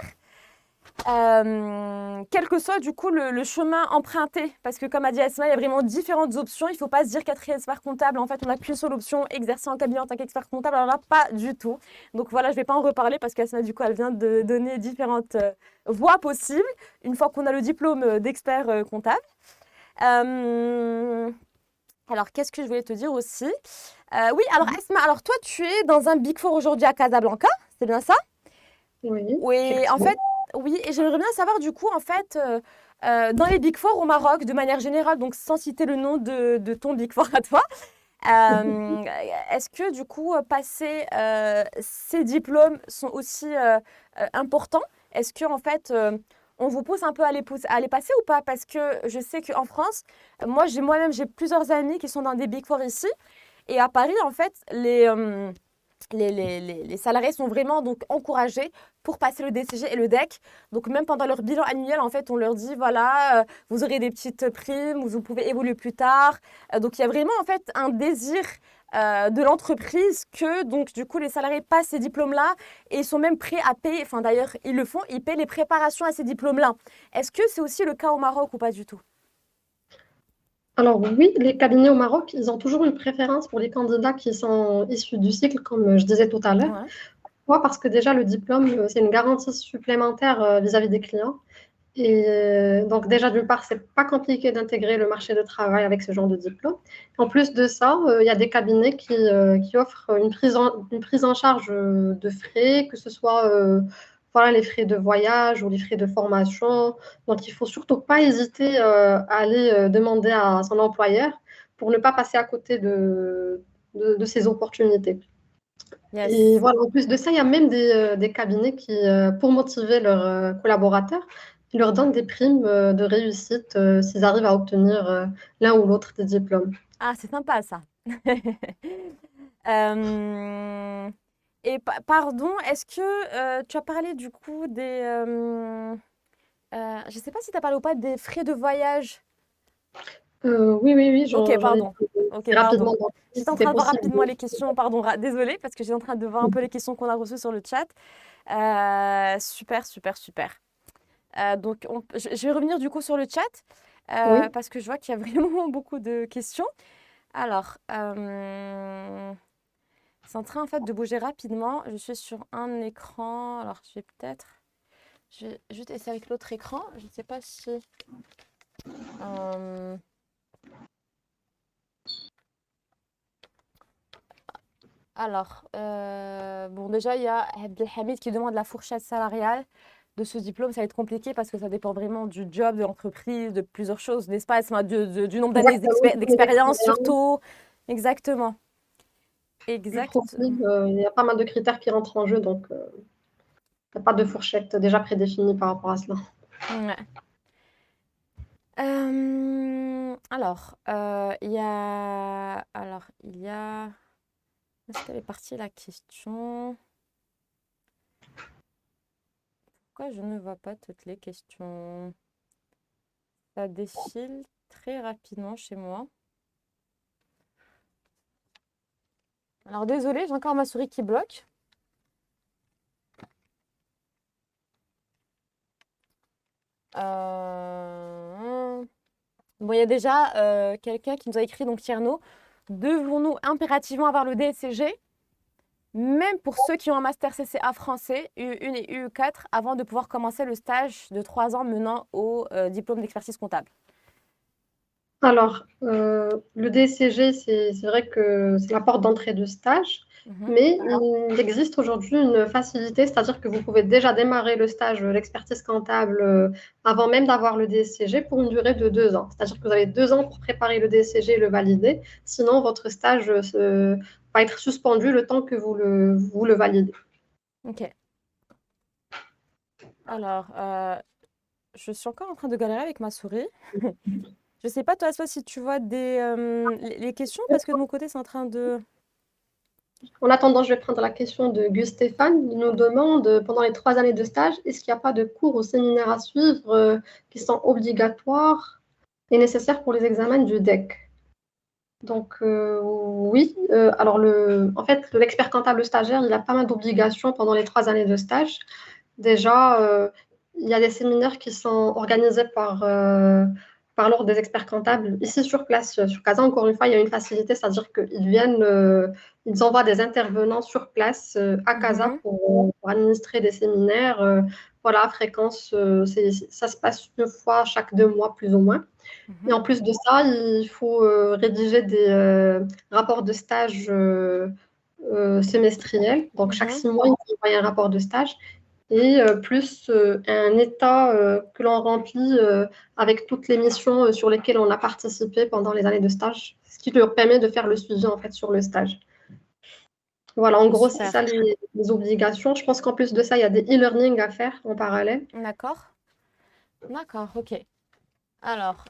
quel que soit du coup le chemin emprunté. Parce que comme a dit Asma, il y a vraiment différentes options. Il ne faut pas se dire qu'être expert comptable, en fait, on n'a qu'une seule option, exercer en cabinet en tant qu'expert comptable. Alors là, pas du tout. Donc voilà, je ne vais pas en reparler parce qu'Asma, du coup, elle vient de donner différentes voies possibles une fois qu'on a le diplôme d'expert comptable. Euh, alors, qu'est-ce que je voulais te dire aussi? Oui, alors Asma, alors toi, tu es dans un Big Four aujourd'hui à Casablanca, c'est bien ça? Oui, Oui, en effectivement. fait, oui, et j'aimerais bien savoir du coup, en fait, dans les Big Four au Maroc, de manière générale, donc sans citer le nom de ton Big Four à toi, euh, est-ce que du coup, passer ces diplômes sont aussi importants? Est-ce que en fait, on vous pousse un peu à les passer ou pas? Parce que je sais qu'en France, moi-même, j'ai plusieurs amis qui sont dans des Big Four ici, et à Paris, en fait, les salariés sont vraiment donc encouragés pour passer le DCG et le DEC. Donc même pendant leur bilan annuel, en fait, on leur dit, voilà, vous aurez des petites primes, vous pouvez évoluer plus tard. Donc il y a vraiment en fait un désir de l'entreprise que donc du coup les salariés passent ces diplômes-là et ils sont même prêts à payer, enfin d'ailleurs ils le font, ils paient les préparations à ces diplômes-là. Est-ce que c'est aussi le cas au Maroc ou pas du tout? Alors oui, les cabinets au Maroc, ils ont toujours une préférence pour les candidats qui sont issus du cycle, comme je disais tout à l'heure. Ouais. Pourquoi? Parce que déjà, le diplôme, c'est une garantie supplémentaire vis-à-vis des clients. Et donc déjà, d'une part, c'est pas compliqué d'intégrer le marché de travail avec ce genre de diplôme. En plus de ça, il y a des cabinets qui offrent une prise en charge de frais, que ce soit voilà, les frais de voyage ou les frais de formation. Donc il faut surtout pas hésiter à aller demander à son employeur pour ne pas passer à côté de ces opportunités. Et Yes. voilà, en plus de ça, il y a même des cabinets qui, pour motiver leurs collaborateurs, ils leur donnent des primes de réussite s'ils arrivent à obtenir l'un ou l'autre des diplômes. Ah, c'est sympa ça. Euh, et pardon, est-ce que tu as parlé du coup je ne sais pas si tu as parlé ou pas des frais de voyage. Oui, oui, oui, Ok, j'en ai pardon. parlé Ok, pardon. rapidement, donc, si J'étais en c'était train de voir possible. rapidement les questions. Pardon, désolée, parce que j'étais en train de voir un peu les questions qu'on a reçues sur le chat. Super, super, super. Donc, je vais revenir du coup sur le chat, Oui, parce que je vois qu'il y a vraiment beaucoup de questions. Alors, c'est en train en fait de bouger rapidement. Je suis sur un écran. Alors, je vais juste essayer avec l'autre écran. Je ne sais pas si. euh, Alors, bon, déjà, il y a Abdelhamid qui demande la fourchette salariale de ce diplôme. Ça va être compliqué parce que ça dépend vraiment du job, de l'entreprise, de plusieurs choses, n'est-ce pas? Du nombre d'années exactement, d'expérience l'expérience, surtout. Exactement. du Exact. profil, il y a pas mal de critères qui rentrent en jeu, donc il n'y a pas de fourchette déjà prédéfinie par rapport à cela. Ouais. Alors, il y a... Est-ce qu'elle est partie la question? Pourquoi je ne vois pas toutes les questions? Ça défile très rapidement chez moi. Alors, désolée, j'ai encore ma souris qui bloque. Bon, il y a déjà quelqu'un qui nous a écrit, donc Tierno, devons-nous impérativement avoir le DSCG, même pour ceux qui ont un master CCA français, U1 et U4, avant de pouvoir commencer le stage de 3 ans menant au diplôme d'expertise comptable? Alors, le DCG, c'est vrai que c'est la porte d'entrée de stage, Mhm. mais il existe aujourd'hui une facilité, c'est-à-dire que vous pouvez déjà démarrer le stage de l'expertise comptable avant même d'avoir le DCG pour une durée de 2 ans. C'est-à-dire que vous avez 2 ans pour préparer le DCG et le valider, sinon votre stage va être suspendu le temps que vous le validez. Ok. Alors, je suis encore en train de galérer avec ma souris. Je sais pas, toi, si tu vois les questions, parce que de mon côté, c'est en train de... En attendant, je vais prendre la question de Gus Stéphane. Il nous demande, pendant les 3 années de stage, est-ce qu'il n'y a pas de cours ou séminaires à suivre qui sont obligatoires et nécessaires pour les examens du DEC? Donc, oui. Alors, en fait, l'expert comptable stagiaire, il a pas mal d'obligations pendant les 3 années de stage. Déjà, il y a des séminaires qui sont organisés par l'ordre des experts comptables. Ici, sur place, sur Casa, encore une fois, il y a une facilité, c'est-à-dire qu'ils viennent, ils envoient des intervenants sur place à Casa Mhm, pour administrer des séminaires. Voilà, fréquence, ça se passe une fois chaque 2 mois, plus ou moins. Et mhm, en plus de ça, il faut rédiger des rapports de stage semestriels. Donc, chaque mhm. 6 mois, il faut envoyer un rapport de stage et plus un état que l'on remplit avec toutes les missions sur lesquelles on a participé pendant les années de stage, ce qui leur permet de faire le suivi en fait sur le stage. Voilà, en gros, c'est Super. ça les obligations. Je pense qu'en plus de ça, il y a des e-learning à faire en parallèle. D'accord. D'accord, ok. Alors,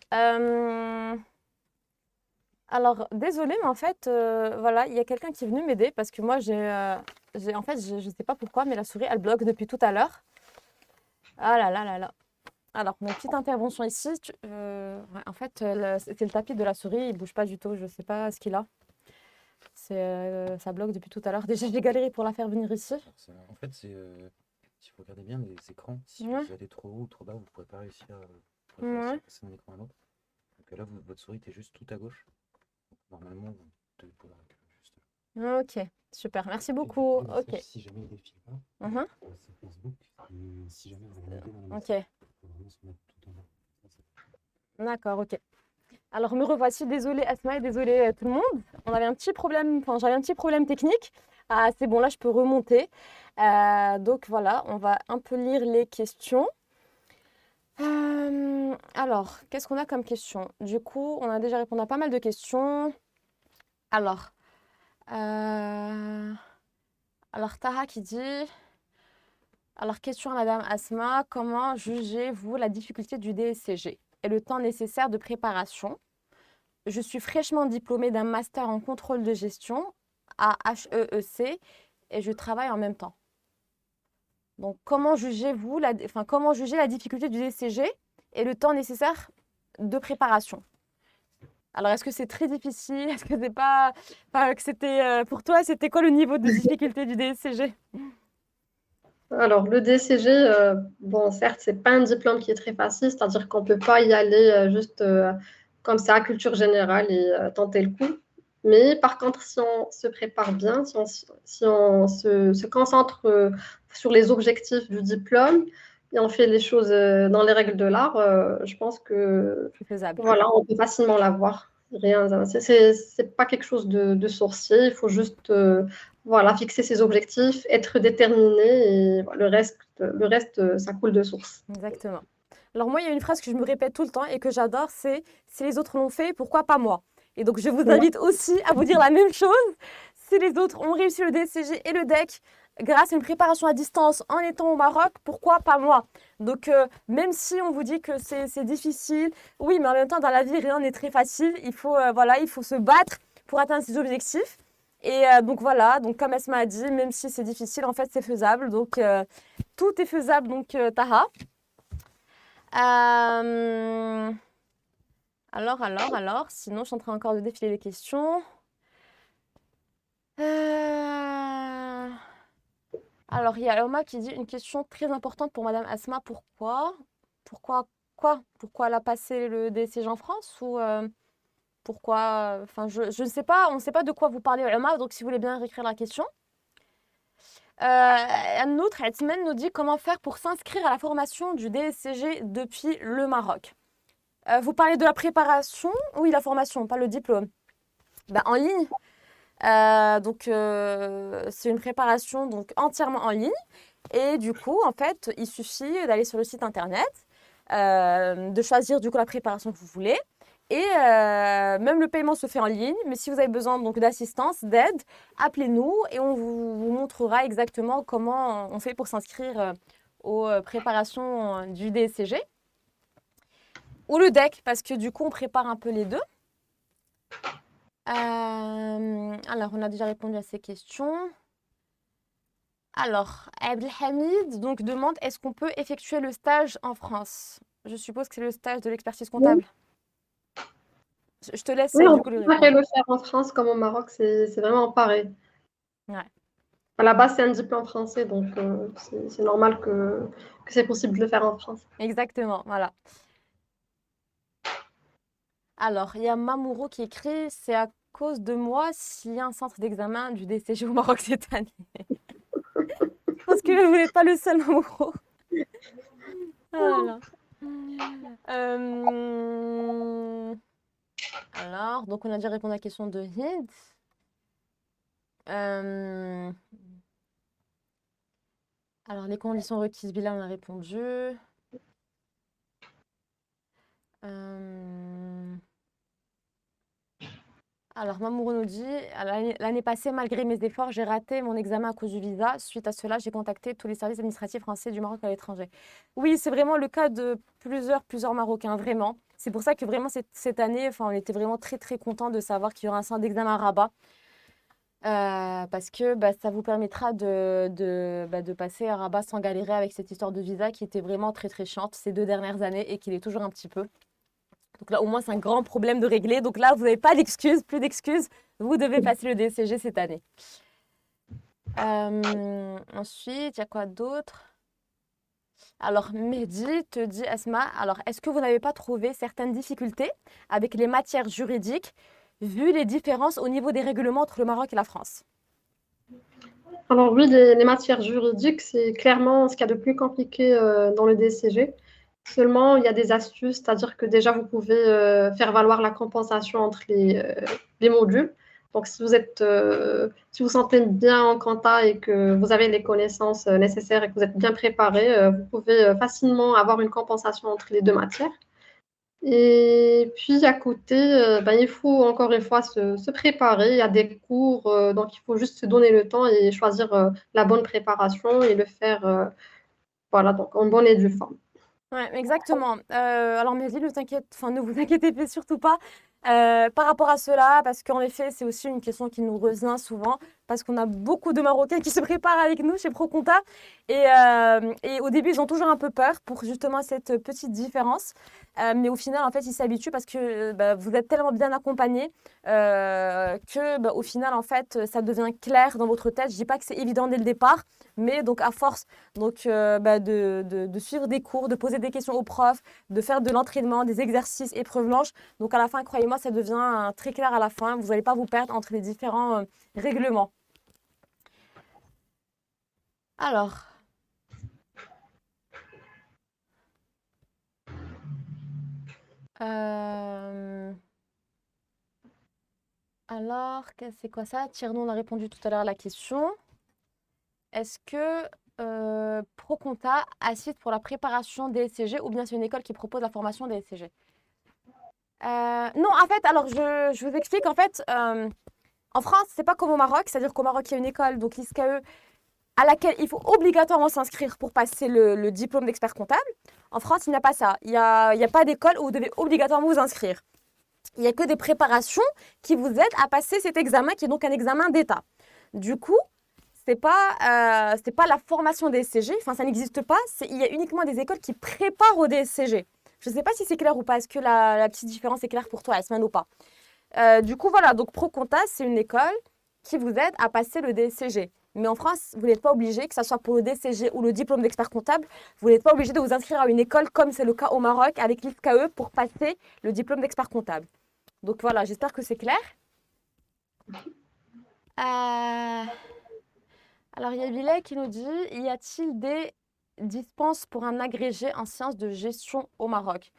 désolée, mais en fait, voilà, il y a quelqu'un qui est venu m'aider parce que moi, en fait, je sais pas pourquoi, mais la souris, elle bloque depuis tout à l'heure. Ah là là là là. Alors, une petite intervention ici. Ouais, en fait, c'est le tapis de la souris, il bouge pas du tout. Je sais pas ce qu'il a. Ça bloque depuis tout à l'heure. Déjà, j'ai galéré pour la faire venir ici. En fait, si vous regardez bien les écrans, si Ouais, vous allez trop haut ou trop bas, vous ne pourrez pas réussir, ouais. passer d'un écran à l'autre. Donc là, votre souris était juste tout à gauche. Normalement, vous devez pouvoir juste. Ok, super. Merci Et du coup, beaucoup. les Ok. messages, si jamais il défile pas, Mhm. c'est Facebook. Et si jamais vous remontez dans les Ok, messages, il faut vraiment se mettre tout en bas. d'accord, ok. Alors, me revoici. Désolée, Asma, et désolée, tout le monde. On avait un petit problème, enfin, j'avais un petit problème technique. Ah, c'est bon, là, je peux remonter. Donc, voilà, on va un peu lire les questions. Alors, qu'est-ce qu'on a comme question? Du coup, on a déjà répondu à pas mal de questions. Alors, euh, Taha qui dit, alors question à Madame Asma, comment jugez-vous la difficulté du DSCG et le temps nécessaire de préparation? Je suis fraîchement diplômée d'un master en contrôle de gestion à HEEC et je travaille en même temps. Donc, comment juger la difficulté du DSCG et le temps nécessaire de préparation? Alors, est-ce que c'est très difficile? Est-ce que c'est pas, enfin, que c'était pour toi, c'était quoi le niveau de difficulté du DSCG? Alors, le DCG, bon, certes, c'est pas un diplôme qui est très facile, c'est-à-dire qu'on peut pas y aller juste comme ça, culture générale et tenter le coup. Mais par contre, si on se prépare bien, si on se concentre sur les objectifs du diplôme et on fait les choses dans les règles de l'art, je pense que C'est faisable. voilà, on peut facilement l'avoir. Rien, c'est pas quelque chose de sorcier. Il faut juste voilà, fixer ses objectifs, être déterminé et le reste, ça coule de source. Exactement. Alors moi, il y a une phrase que je me répète tout le temps et que j'adore, c'est si les autres l'ont fait, pourquoi pas moi? Et donc je vous invite aussi à vous dire la même chose. Si les autres ont réussi le DCG et le DEC grâce à une préparation à distance en étant au Maroc, pourquoi pas moi? Donc même si on vous dit que c'est difficile, oui, mais en même temps dans la vie rien n'est très facile. Il faut voilà, il faut se battre pour atteindre ses objectifs. Et donc voilà, donc comme Esma a dit, même si c'est difficile, en fait c'est faisable. Donc tout est faisable. Donc Taha. Euh, sinon, je suis en train encore de défiler les questions. Euh, Alors, il y a Oma qui dit une question très importante pour Madame Asma. Pourquoi? Pourquoi quoi? Pourquoi elle a passé le DCG en France? Ou pourquoi? Enfin, je ne sais pas. On ne sait pas de quoi vous parlez, Oma. Donc, si vous voulez bien réécrire la question. Un autre, Atmen, nous dit comment faire pour s'inscrire à la formation du DSCG depuis le Maroc. Vous parlez de la préparation? Oui, la formation, pas le diplôme. Ben, en ligne. C'est une préparation donc entièrement en ligne. Et du coup, en fait, il suffit d'aller sur le site internet, de choisir du coup la préparation que vous voulez. Et même le paiement se fait en ligne. Mais si vous avez besoin donc d'assistance, d'aide, appelez-nous et on vous montrera exactement comment on fait pour s'inscrire aux préparations du DSCG. Ou le deck, parce que du coup, on prépare un peu les deux. Alors, on a déjà répondu à ces questions. Alors, Abdelhamid donc, demande est-ce qu'on peut effectuer le stage en France? Je suppose que c'est le stage de l'expertise Oui, comptable. Je te laisse oui, on du coup lui pourrait répondre. le faire en France comme au Maroc, c'est vraiment pareil. Ouais. À la base, c'est un diplôme français, donc c'est normal que c'est possible de le faire en France. Exactement, voilà. Alors, il y a Mamouro qui écrit, c'est à cause de moi s'il y a un centre d'examen du DCG au Maroc cette année. Je pense que vous n'êtes pas le seul, Mamouro. Voilà. Alors, donc on a déjà répondu à la question de Hind. Euh, alors, les conditions requises, Bilal, on a répondu. Euh, Alors, Mamouro nous dit, l'année passée, malgré mes efforts, j'ai raté mon examen à cause du visa. Suite à cela, j'ai contacté tous les services administratifs français du Maroc à l'étranger. Oui, c'est vraiment le cas de plusieurs Marocains, vraiment. C'est pour ça que vraiment cette année, enfin, on était vraiment très très contents de savoir qu'il y aura un centre d'examen à Rabat. Parce que bah, ça vous permettra de passer à Rabat sans galérer avec cette histoire de visa qui était vraiment très très chiante ces 2 dernières années et qui l'est toujours un petit peu. Donc là, au moins, c'est un grand problème de régler. Donc là, vous n'avez pas d'excuses, plus d'excuses. Vous devez passer le DCG cette année. Ensuite, il y a quoi d'autre? Alors, Mehdi te dit, Asma, alors, est-ce que vous n'avez pas trouvé certaines difficultés avec les matières juridiques, vu les différences au niveau des règlements entre le Maroc et la France? Alors oui, les matières juridiques, c'est clairement ce qu'il y a de plus compliqué dans le DCG. Seulement, il y a des astuces, c'est-à-dire que déjà, vous pouvez faire valoir la compensation entre les modules. Donc, si vous sentez bien en compta et que vous avez les connaissances nécessaires et que vous êtes bien préparé, vous pouvez facilement avoir une compensation entre les deux matières. Et puis à côté, il faut encore une fois se préparer. Il y a des cours, donc il faut juste se donner le temps et choisir la bonne préparation et le faire voilà, donc en bonne et due forme. Ouais, exactement. Alors, Mehdi, ne vous inquiétez surtout pas par rapport à cela, parce qu'en effet, c'est aussi une question qui nous revient souvent, parce qu'on a beaucoup de Marocains qui se préparent avec nous chez ProConta, et au début, ils ont toujours un peu peur pour justement cette petite différence, mais au final, en fait, ils s'habituent parce que vous êtes tellement bien accompagnés que, au final, en fait, ça devient clair dans votre tête. Je dis pas que c'est évident dès le départ, mais donc à force de suivre des cours, de poser des questions aux profs, de faire de l'entraînement, des exercices, épreuves blanches. Donc à la fin, croyez-moi, ça devient très clair à la fin. Vous n'allez pas vous perdre entre les différents règlements. Alors, euh, c'est quoi ça? Tierno, on a répondu tout à l'heure à la question. Est-ce que ProConta assiste pour la préparation des SCG ou bien c'est une école qui propose la formation des SCG? Non, en fait, alors je vous explique. En fait, en France, c'est pas comme au Maroc, c'est-à-dire qu'au Maroc, il y a une école, donc l'ISCAE, à laquelle il faut obligatoirement s'inscrire pour passer le diplôme d'expert comptable. En France, il n'y a pas ça. Il y a pas d'école où vous devez obligatoirement vous inscrire. Il n'y a que des préparations qui vous aident à passer cet examen, qui est donc un examen d'État. Du coup, c'est pas la formation des SCG, enfin ça n'existe pas, il y a uniquement des écoles qui préparent au DSCG. Je ne sais pas si c'est clair ou pas, est-ce que la petite différence est claire pour toi, Asman, ou pas? Du coup, voilà, donc ProConta, c'est une école qui vous aide à passer le DSCG. Mais en France, vous n'êtes pas obligé, que ce soit pour le DSCG ou le diplôme d'expert comptable, vous n'êtes pas obligé de vous inscrire à une école comme c'est le cas au Maroc avec l'ISCAE pour passer le diplôme d'expert comptable. Donc voilà, j'espère que c'est clair. Euh, Alors, il y a Bilal qui nous dit, y a-t-il des dispenses pour un agrégé en sciences de gestion au Maroc?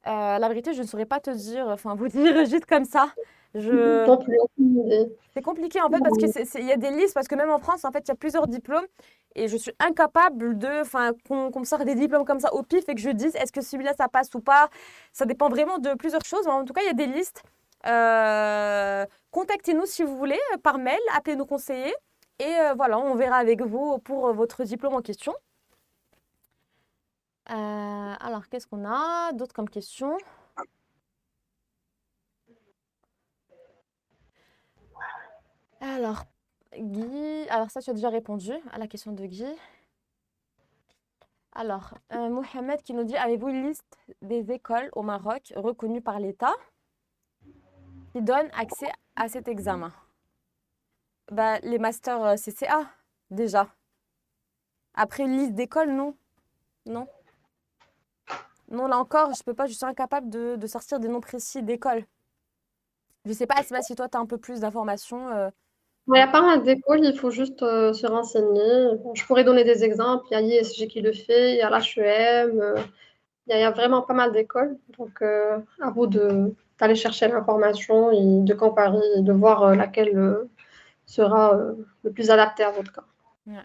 La vérité, je ne saurais pas te dire, enfin vous dire juste comme ça. Je... Non plus, aucune idée. C'est compliqué en fait parce que il y a des listes, parce que même en France, en fait, il y a plusieurs diplômes et je suis incapable qu'on me sorte des diplômes comme ça au pif et que je dise est-ce que celui-là ça passe ou pas. Ça dépend vraiment de plusieurs choses, mais en tout cas, il y a des listes. Contactez-nous si vous voulez par mail, appelez nos conseillers et voilà, on verra avec vous pour votre diplôme en question. Alors, qu'est-ce qu'on a d'autre comme question? Alors, Guy, alors ça, tu as déjà répondu à la question de Guy. Alors, Mohamed qui nous dit, avez-vous une liste des écoles au Maroc reconnues par l'État qui donnent accès à cet examen? Les masters CCA, déjà. Après une liste d'écoles, non. Non. Non, là encore, je peux pas, je suis incapable de sortir des noms précis d'écoles. Je sais pas, Asma, si toi, tu as un peu plus d'informations. Il y a pas mal d'écoles, il faut juste se renseigner. Bon, je pourrais donner des exemples. Il y a l'ISG qui le fait, il y a l'HEM, il y a vraiment pas mal d'écoles. Donc, à vous d'aller chercher l'information et de comparer et de voir laquelle sera le plus adapté à votre cas. Ouais.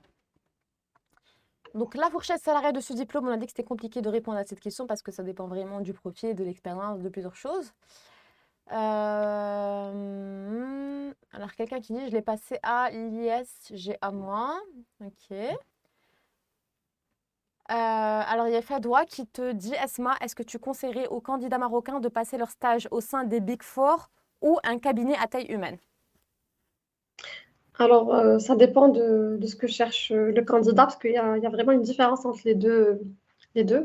Donc, la fourchette salariale de ce diplôme, on a dit que c'était compliqué de répondre à cette question parce que ça dépend vraiment du profil, de l'expérience, de plusieurs choses. Alors, quelqu'un qui dit, je l'ai passé à l'ISG à moi. Ok. Alors, il y a Fadwa qui te dit, Esma, est-ce que tu conseillerais aux candidats marocains de passer leur stage au sein des Big Four ou un cabinet à taille humaine? Alors, ça dépend de ce que cherche le candidat, parce qu'il y a vraiment une différence entre les deux.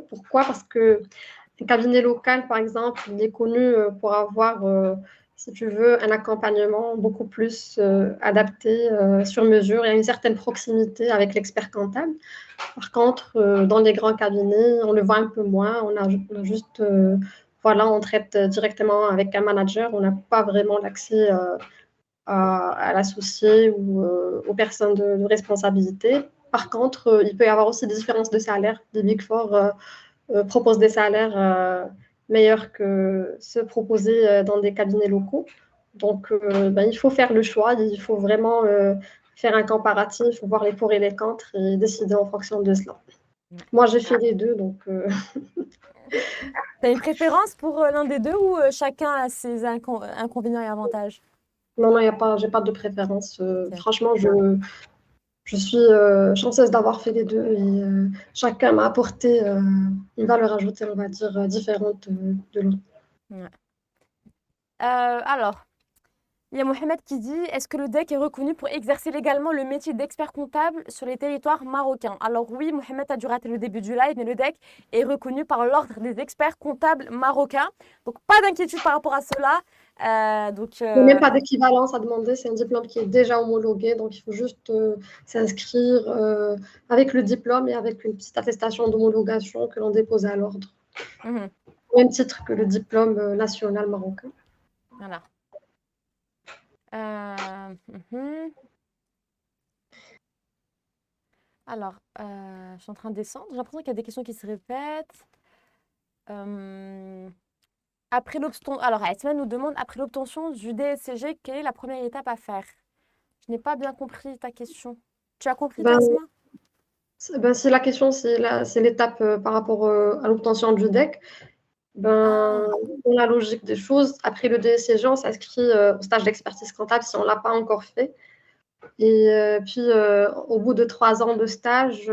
Pourquoi? Parce que le cabinet local, par exemple, il est connu pour avoir, si tu veux, un accompagnement beaucoup plus adapté, sur mesure et à une certaine proximité avec l'expert comptable. Par contre, dans les grands cabinets, on le voit un peu moins. On a juste, voilà, on traite directement avec un manager. On n'a pas vraiment l'accès à l'associé ou aux personnes de responsabilité. Par contre, il peut y avoir aussi des différences de salaire. Les Big Four proposent des salaires meilleurs que ceux proposés dans des cabinets locaux. Donc, il faut faire le choix. Il faut vraiment faire un comparatif, il faut voir les pour et les contre et décider en fonction de cela. Moi, j'ai fait les deux, donc T'as une préférence pour l'un des deux ou chacun a ses inconvénients et avantages? non, j'ai pas de préférence. Ok. Franchement, je suis chanceuse d'avoir fait les deux et chacun m'a apporté une valeur ajoutée, on va dire, différente de l'autre. Ouais. Alors, il y a Mohamed qui dit, est-ce que le DEC est reconnu pour exercer légalement le métier d'expert comptable sur les territoires marocains? Alors oui, Mohamed a dû rater le début du live, mais le DEC est reconnu par l'Ordre des experts comptables marocains. Donc pas d'inquiétude par rapport à cela. Il n'y a même pas d'équivalence à demander, c'est un diplôme qui est déjà homologué, donc il faut juste s'inscrire avec le diplôme et avec une petite attestation d'homologation que l'on dépose à l'ordre, au même titre que le diplôme national marocain. Voilà. Alors, je suis en train de descendre. J'ai l'impression qu'il y a des questions qui se répètent. Alors, Asma nous demande, après l'obtention du DSCG, quelle est la première étape à faire? Je n'ai pas bien compris ta question. Tu as compris, toi, Ben, Asma? si la question, c'est l'étape par rapport à l'obtention du DEC, Ah, dans la logique des choses, après le DSCG, on s'inscrit au stage d'expertise comptable si on ne l'a pas encore fait. Et puis, au bout de 3 ans de stage,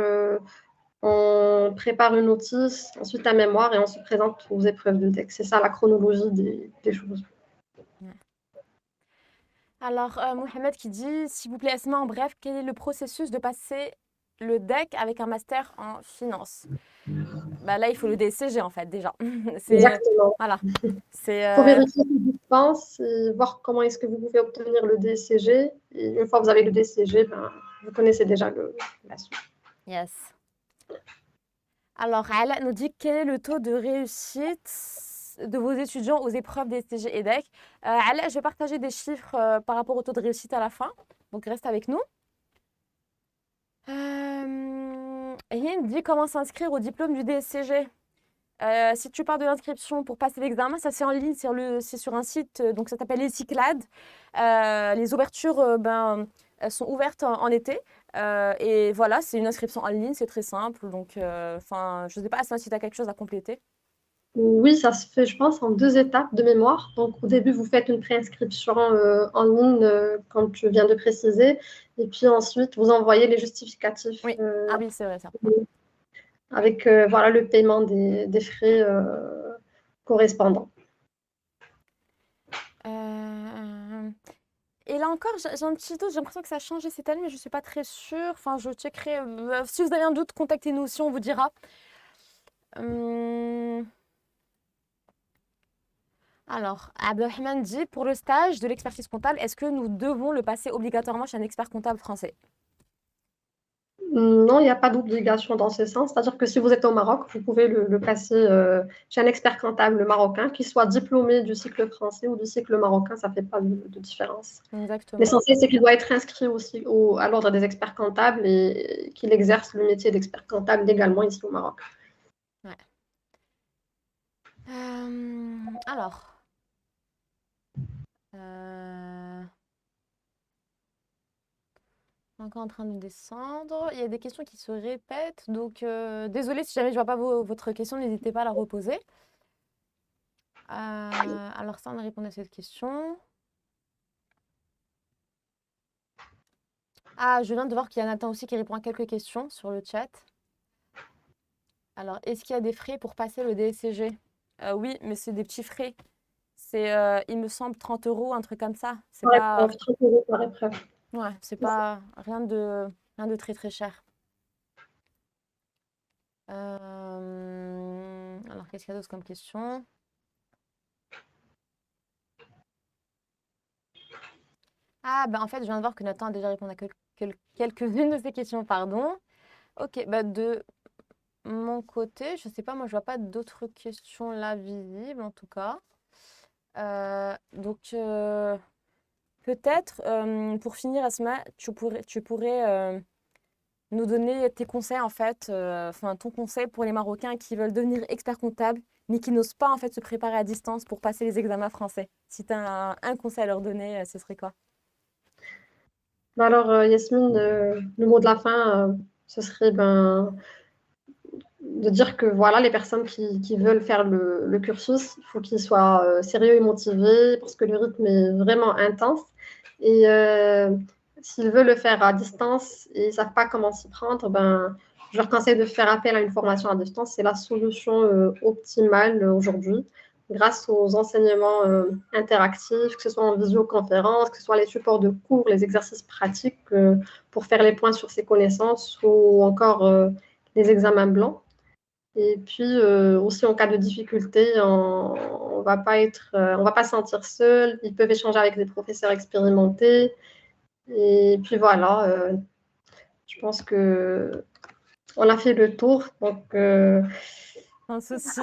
on prépare une notice, ensuite un mémoire et on se présente aux épreuves de DEC. C'est ça la chronologie des choses. ouais. Alors, Mohamed qui dit, s'il vous plaît, Asma, en bref, quel est le processus de passer le DEC avec un master en finance? Bah, là, il faut le DSCG, en fait, déjà. Exactement. Voilà. C'est... Il faut vérifier ses dépenses et voir comment est-ce que vous pouvez obtenir le DCG. Et une fois que vous avez le DCG, vous connaissez déjà la suite. Yes. Alors, Ala nous dit quel est le taux de réussite de vos étudiants aux épreuves des STG et DEC. Ala, je vais partager des chiffres par rapport au taux de réussite à la fin. Donc, reste avec nous. Hind dit comment s'inscrire au diplôme du DSCG. Si tu parles de l'inscription pour passer l'examen, ça c'est en ligne, c'est sur un site, donc ça s'appelle les Cyclades. Les ouvertures elles sont ouvertes en été. Et voilà, c'est une inscription en ligne, c'est très simple. Donc, je ne sais pas si tu as quelque chose à compléter. Oui, ça se fait, je pense, en 2 étapes de mémoire. Donc, au début, vous faites une préinscription en ligne, comme tu viens de préciser. Et puis ensuite, vous envoyez les justificatifs Oui, ah oui, c'est vrai ça. avec voilà, le paiement des frais correspondants. Et là encore, j'ai un petit doute, j'ai l'impression que ça a changé cette année, mais je ne suis pas très sûre. Enfin, je checkerai. Si vous avez un doute, contactez-nous aussi, on vous dira. Alors, Abdelrahman dit, pour le stage de l'expertise comptable, est-ce que nous devons le passer obligatoirement chez un expert comptable français? Non, il n'y a pas d'obligation dans ce sens. C'est-à-dire que si vous êtes au Maroc, vous pouvez le passer chez un expert comptable marocain, qu'il soit diplômé du cycle français ou du cycle marocain, ça ne fait pas de différence. Exactement. L'essentiel, c'est qu'il doit être inscrit aussi à l'ordre des experts comptables et qu'il exerce le métier d'expert comptable légalement ici au Maroc. Ouais. Alors, euh, encore en train de descendre. Il y a des questions qui se répètent, donc désolée si jamais je ne vois pas votre question, n'hésitez pas à la reposer. Alors ça, on a répondu à cette question. Ah, je viens de voir qu'il y a Nathan aussi qui répond à quelques questions sur le chat. Alors, est-ce qu'il y a des frais pour passer le DSCG? Oui, mais c'est des petits frais. C'est, il me semble, 30 euros, un truc comme ça. C'est Par pas, épreuve, 30 € par épreuve. ouais, c'est pas rien de très très cher. Alors, qu'est-ce qu'il y a d'autre comme question? Ah, bah en fait, je viens de voir que Nathan a déjà répondu à quelques-unes de ces questions, pardon. Ok, bah de mon côté, je sais pas, moi je vois pas d'autres questions là visibles en tout cas. Donc peut-être pour finir, Asma, tu pourrais nous donner tes conseils en fait, enfin ton conseil pour les Marocains qui veulent devenir experts comptables, mais qui n'osent pas en fait se préparer à distance pour passer les examens français. Si tu as un conseil à leur donner, ce serait quoi? Alors, Yasmine, le mot de la fin, ce serait de dire que voilà, les personnes qui veulent faire le cursus, il faut qu'ils soient sérieux et motivés parce que le rythme est vraiment intense. Et s'ils veulent le faire à distance et ils ne savent pas comment s'y prendre, je leur conseille de faire appel à une formation à distance. C'est la solution optimale aujourd'hui grâce aux enseignements interactifs, que ce soit en visioconférence, que ce soit les supports de cours, les exercices pratiques pour faire les points sur ses connaissances ou encore les examens blancs. Et puis aussi en cas de difficulté, on va pas on va pas se sentir seul. Ils peuvent échanger avec des professeurs expérimentés. Et puis voilà, je pense que on a fait le tour. Donc Sans souci.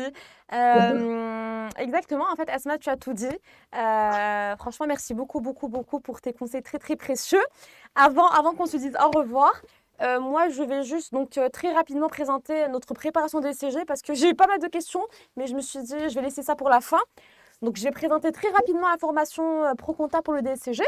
Exactement, en fait, Asma, tu as tout dit. Franchement, merci beaucoup, beaucoup, beaucoup pour tes conseils très, très précieux. Avant qu'on se dise au revoir, moi, je vais juste donc très rapidement présenter notre préparation des CG parce que j'ai eu pas mal de questions, mais je me suis dit, je vais laisser ça pour la fin. Donc, je vais présenter très rapidement la formation ProConta pour le DSCG.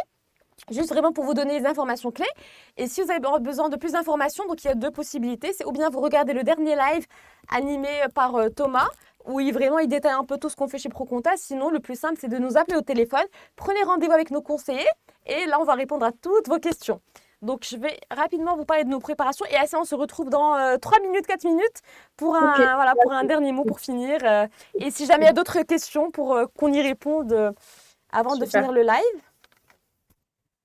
Juste vraiment pour vous donner les informations clés. Et si vous avez besoin de plus d'informations, donc il y a deux possibilités. C'est ou bien vous regardez le dernier live animé par Thomas, où il détaille un peu tout ce qu'on fait chez ProConta. Sinon, le plus simple, c'est de nous appeler au téléphone. Prenez rendez-vous avec nos conseillers et là, on va répondre à toutes vos questions. Donc, je vais rapidement vous parler de nos préparations et on se retrouve dans 3 minutes, 4 minutes pour ok, pour un dernier mot pour finir. Et si jamais il y a d'autres questions pour qu'on y réponde avant de super. finir le live.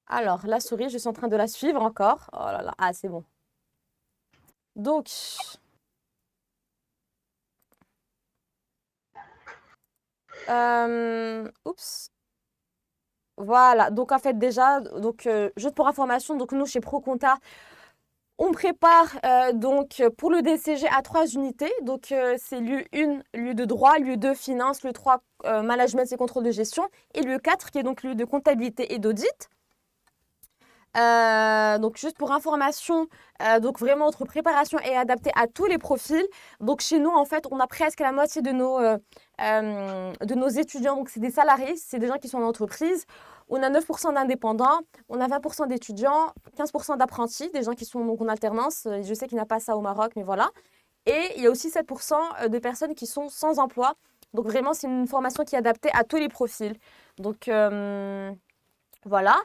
Alors, la souris, je suis en train de la suivre encore. Oh là là, ah, c'est bon. Donc, oups. Voilà, donc en fait déjà, donc juste pour information, donc nous chez ProConta, on prépare donc pour le DCG à 3 unités. Donc c'est l'U1, lieu de droit, l'U2 finance, l'U3 management et contrôle de gestion et l'U4 qui est donc lieu de comptabilité et d'audit. Donc juste pour information, donc vraiment notre préparation est adaptée à tous les profils. Donc chez nous en fait on a presque la moitié de nos étudiants, donc c'est des salariés, c'est des gens qui sont en entreprise. On a 9% d'indépendants, on a 20% d'étudiants, 15% d'apprentis, des gens qui sont donc en alternance. Je sais qu'il n'y a pas ça au Maroc, mais voilà. Et il y a aussi 7% de personnes qui sont sans emploi. Donc vraiment c'est une formation qui est adaptée à tous les profils. Donc voilà.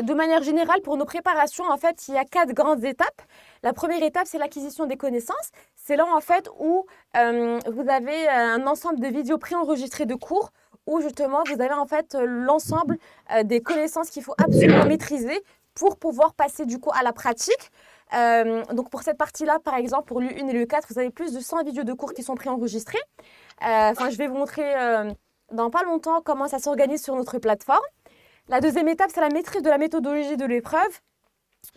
De manière générale, pour nos préparations, en fait, il y a 4 grandes étapes. La première étape, c'est l'acquisition des connaissances. C'est là, en fait, où vous avez un ensemble de vidéos préenregistrées de cours où, justement, vous avez, en fait, l'ensemble des connaissances qu'il faut absolument maîtriser pour pouvoir passer, du coup, à la pratique. Donc, pour cette partie-là, par exemple, pour l'U1 et l'U4, vous avez plus de 100 vidéos de cours qui sont préenregistrées. Je vais vous montrer dans pas longtemps comment ça s'organise sur notre plateforme. La deuxième étape, c'est la maîtrise de la méthodologie de l'épreuve.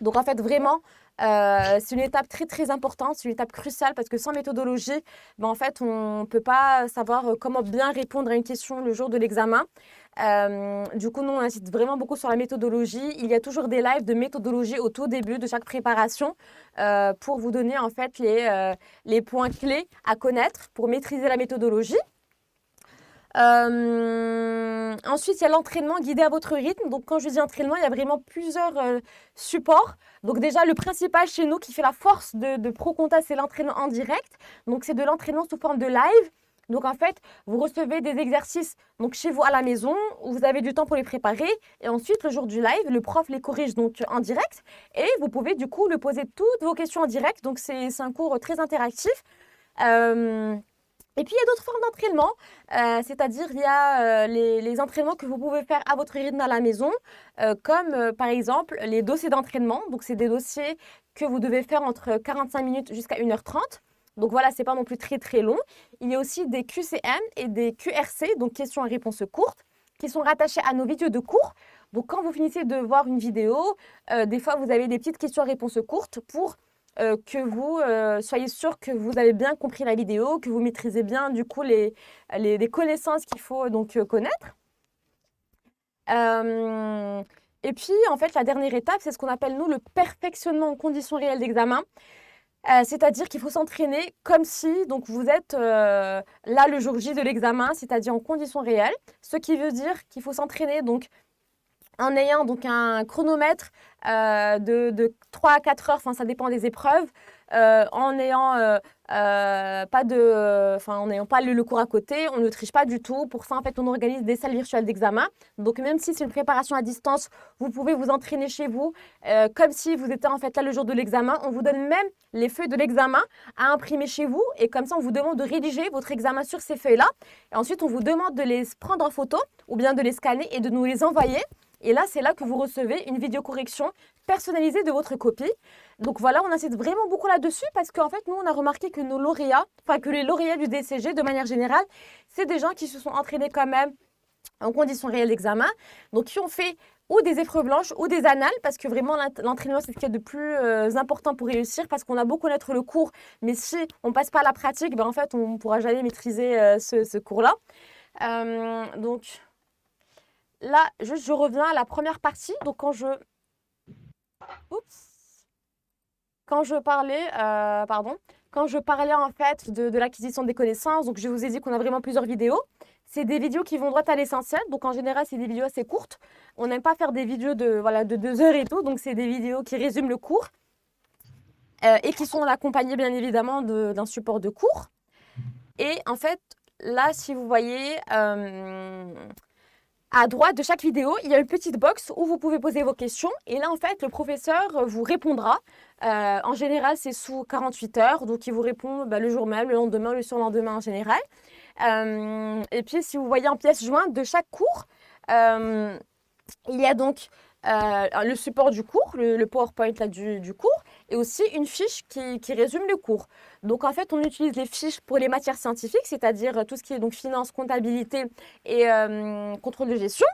Donc, en fait, vraiment, C'est une étape très, très importante, c'est une étape cruciale parce que sans méthodologie, ben, en fait, on ne peut pas savoir comment bien répondre à une question le jour de l'examen. Du coup, nous, on insiste vraiment beaucoup sur la méthodologie. Il y a toujours des lives de méthodologie au tout début de chaque préparation pour vous donner en fait les points clés à connaître pour maîtriser la méthodologie. Ensuite, il y a l'entraînement guidé à votre rythme. Donc, quand je dis entraînement, il y a vraiment plusieurs supports. Donc, déjà, le principal chez nous qui fait la force de ProConta, c'est l'entraînement en direct. Donc, c'est de l'entraînement sous forme de live. Donc, en fait, vous recevez des exercices donc, chez vous à la maison, où vous avez du temps pour les préparer. Et ensuite, le jour du live, le prof les corrige donc en direct. Et vous pouvez du coup lui poser toutes vos questions en direct. Donc, c'est un cours très interactif. Et puis, il y a d'autres formes d'entraînement, c'est-à-dire il y a les entraînements que vous pouvez faire à votre rythme à la maison, comme par exemple les dossiers d'entraînement. Donc, c'est des dossiers que vous devez faire entre 45 minutes jusqu'à 1h30. Donc voilà, c'est pas non plus très très long. Il y a aussi des QCM et des QRC, donc questions et réponses courtes, qui sont rattachées à nos vidéos de cours. Donc quand vous finissez de voir une vidéo, des fois vous avez des petites questions et réponses courtes pour que vous soyez sûr que vous avez bien compris la vidéo, que vous maîtrisez bien du coup les connaissances qu'il faut donc connaître. Et puis en fait la dernière étape, c'est ce qu'on appelle nous le perfectionnement en conditions réelles d'examen. C'est-à-dire qu'il faut s'entraîner comme si donc vous êtes là le jour J de l'examen, c'est-à-dire en conditions réelles. Ce qui veut dire qu'il faut s'entraîner donc en ayant donc un chronomètre de 3 à 4 heures, enfin ça dépend des épreuves, en n'ayant pas le cours à côté, on ne triche pas du tout. Pour ça, en fait, on organise des salles virtuelles d'examen. Donc, même si c'est une préparation à distance, vous pouvez vous entraîner chez vous comme si vous étiez en fait là le jour de l'examen. On vous donne même les feuilles de l'examen à imprimer chez vous et comme ça, on vous demande de rédiger votre examen sur ces feuilles-là. Et ensuite, on vous demande de les prendre en photo ou bien de les scanner et de nous les envoyer. Et là, c'est là que vous recevez une vidéo-correction personnalisée de votre copie. Donc voilà, on insiste vraiment beaucoup là-dessus parce qu'en fait, nous, on a remarqué que nos lauréats, enfin que les lauréats du DCG, de manière générale, c'est des gens qui se sont entraînés quand même en conditions réelles d'examen, donc qui ont fait ou des épreuves blanches ou des annales, parce que vraiment l'entraînement, c'est ce qu'il y a de plus important pour réussir, parce qu'on a beau connaître le cours, mais si on ne passe pas à la pratique, ben, en fait, on ne pourra jamais maîtriser ce cours-là. Donc là, juste, je reviens à la première partie. Donc, quand je parlais en fait de l'acquisition des connaissances, donc je vous ai dit qu'on a vraiment plusieurs vidéos. C'est des vidéos qui vont droit à l'essentiel. Donc, en général, c'est des vidéos assez courtes. On n'aime pas faire des vidéos de 2 heures et tout. Donc, c'est des vidéos qui résument le cours et qui sont accompagnées, bien évidemment, d'un support de cours. Et en fait, là, si vous voyez, à droite de chaque vidéo, il y a une petite box où vous pouvez poser vos questions. Et là, en fait, le professeur vous répondra. En général, c'est sous 48 heures. Donc, il vous répond le jour même, le lendemain, le surlendemain en général. Et puis, si vous voyez en pièce jointe de chaque cours, il y a donc le support du cours, le PowerPoint là, du cours, et aussi une fiche qui résume le cours. Donc en fait, on utilise les fiches pour les matières scientifiques, c'est-à-dire tout ce qui est donc finance, comptabilité et contrôle de gestion.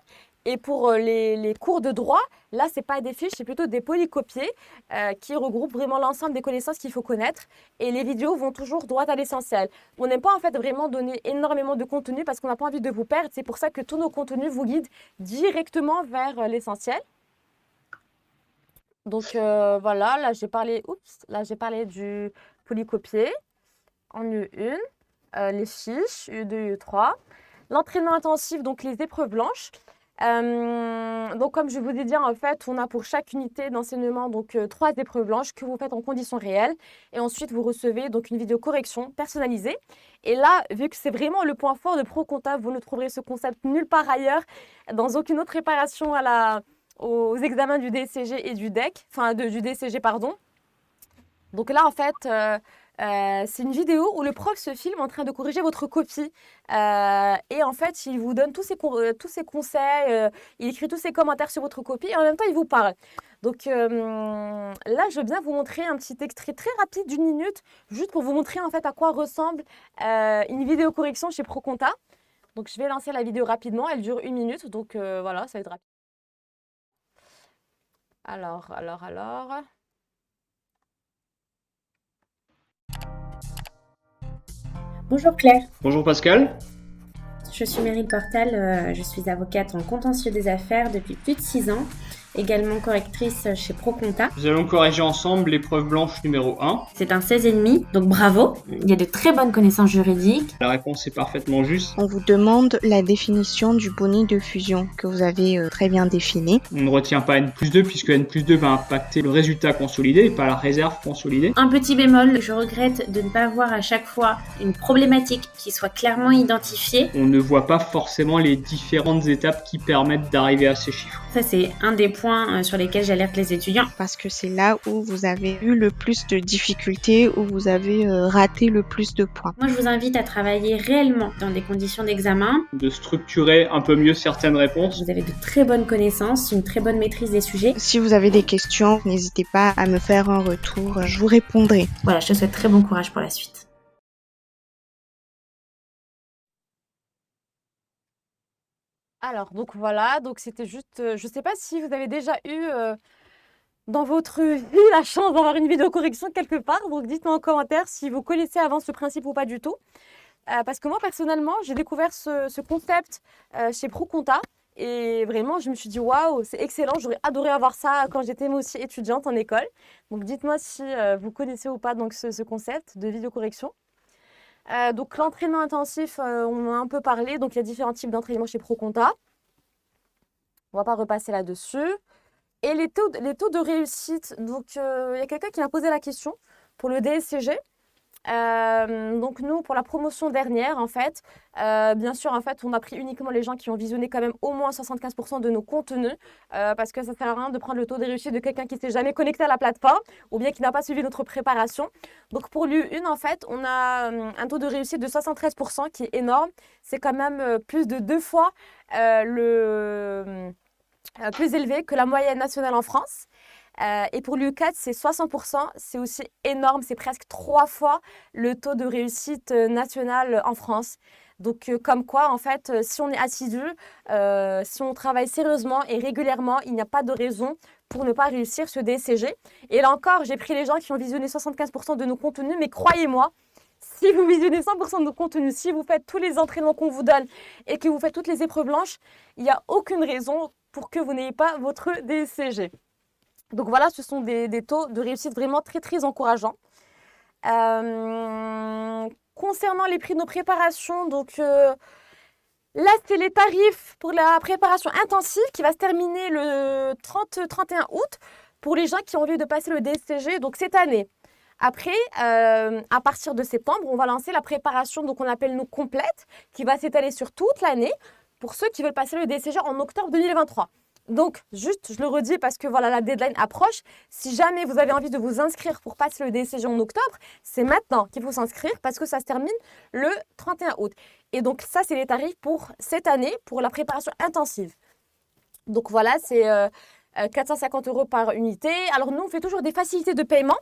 Et pour les cours de droit, là, ce n'est pas des fiches, c'est plutôt des polycopiés qui regroupent vraiment l'ensemble des connaissances qu'il faut connaître. Et les vidéos vont toujours droit à l'essentiel. On n'aime pas en fait vraiment donner énormément de contenu parce qu'on n'a pas envie de vous perdre. C'est pour ça que tous nos contenus vous guident directement vers l'essentiel. Donc voilà, là j'ai parlé du polycopier en U1, les fiches U2, U3, l'entraînement intensif, donc les épreuves blanches. Donc comme je vous ai dit, en fait, on a pour chaque unité d'enseignement donc 3 épreuves blanches que vous faites en conditions réelles et ensuite vous recevez donc une vidéo correction personnalisée. Et là, vu que c'est vraiment le point fort de ProConta, vous ne trouverez ce concept nulle part ailleurs, dans aucune autre préparation aux examens du DCG et du DEC, du DCG, pardon. Donc là, en fait, c'est une vidéo où le prof se filme en train de corriger votre copie. Et en fait, il vous donne tous ses conseils, il écrit tous ses commentaires sur votre copie et en même temps, il vous parle. Donc là, je veux bien vous montrer un petit extrait très rapide d'1 minute, juste pour vous montrer en fait à quoi ressemble une vidéo correction chez ProConta. Donc je vais lancer la vidéo rapidement, elle dure 1 minute, donc voilà, ça va être rapide. Alors. Bonjour Claire, Bonjour Pascal. je suis Meryl Portal, je suis avocate en contentieux des affaires depuis plus de 6 ans, également correctrice chez ProConta. Nous allons corriger ensemble l'épreuve blanche numéro 1. C'est un 16,5, donc bravo. Il y a de très bonnes connaissances juridiques. La réponse est parfaitement juste. On vous demande la définition du bonus de fusion que vous avez très bien défini. On ne retient pas N+2 puisque N+2 va impacter le résultat consolidé et pas la réserve consolidée. Un petit bémol, je regrette de ne pas avoir à chaque fois une problématique qui soit clairement identifiée. On ne voit pas forcément les différentes étapes qui permettent d'arriver à ces chiffres. Ça, c'est un des points sur lesquels j'alerte les étudiants. Parce que c'est là où vous avez eu le plus de difficultés, où vous avez raté le plus de points. Moi, je vous invite à travailler réellement dans des conditions d'examen. De structurer un peu mieux certaines réponses. Vous avez de très bonnes connaissances, une très bonne maîtrise des sujets. Si vous avez des questions, n'hésitez pas à me faire un retour, je vous répondrai. Voilà, je te souhaite très bon courage pour la suite. Alors, donc voilà, donc c'était juste, je ne sais pas si vous avez déjà eu dans votre vie la chance d'avoir une vidéo correction quelque part, donc dites-moi en commentaire si vous connaissez avant ce principe ou pas du tout. Parce que moi, personnellement, j'ai découvert ce concept chez ProConta et vraiment, je me suis dit, waouh, c'est excellent, j'aurais adoré avoir ça quand j'étais moi aussi étudiante en école. Donc dites-moi si vous connaissez ou pas donc, ce concept de vidéo correction. Donc l'entraînement intensif, on en a un peu parlé. Donc il y a différents types d'entraînement chez ProConta. On ne va pas repasser là-dessus. Et les taux de réussite. Donc il y a quelqu'un qui m'a posé la question pour le DSCG. Donc nous, pour la promotion dernière, en fait, bien sûr, en fait, on a pris uniquement les gens qui ont visionné quand même au moins 75% de nos contenus, parce que ça sert à rien de prendre le taux de réussite de quelqu'un qui ne s'est jamais connecté à la plateforme ou bien qui n'a pas suivi notre préparation. Donc pour l'U1, en fait, on a un taux de réussite de 73% qui est énorme. C'est quand même plus de 2 fois plus élevé que la moyenne nationale en France. Et pour l'U4, c'est 60%. C'est aussi énorme. C'est presque 3 fois le taux de réussite national en France. Donc, comme quoi, en fait, si on est assidu, si on travaille sérieusement et régulièrement, il n'y a pas de raison pour ne pas réussir ce DSCG. Et là encore, j'ai pris les gens qui ont visionné 75% de nos contenus, mais croyez-moi, si vous visionnez 100% de nos contenus, si vous faites tous les entraînements qu'on vous donne et que vous faites toutes les épreuves blanches, il n'y a aucune raison pour que vous n'ayez pas votre DSCG. Donc voilà, ce sont des taux de réussite vraiment très, très encourageants. Concernant les prix de nos préparations, donc là, c'est les tarifs pour la préparation intensive qui va se terminer le 30-31 août pour les gens qui ont envie de passer le DSCG, donc cette année. Après, à partir de septembre, on va lancer la préparation, donc on appelle nous complète, qui va s'étaler sur toute l'année pour ceux qui veulent passer le DSCG en octobre 2023. Donc, juste, je le redis parce que voilà, la deadline approche. Si jamais vous avez envie de vous inscrire pour passer le DSCG en octobre, c'est maintenant qu'il faut s'inscrire parce que ça se termine le 31 août. Et donc, ça, c'est les tarifs pour cette année, pour la préparation intensive. Donc, voilà, c'est 450 € par unité. Alors, nous, on fait toujours des facilités de paiement.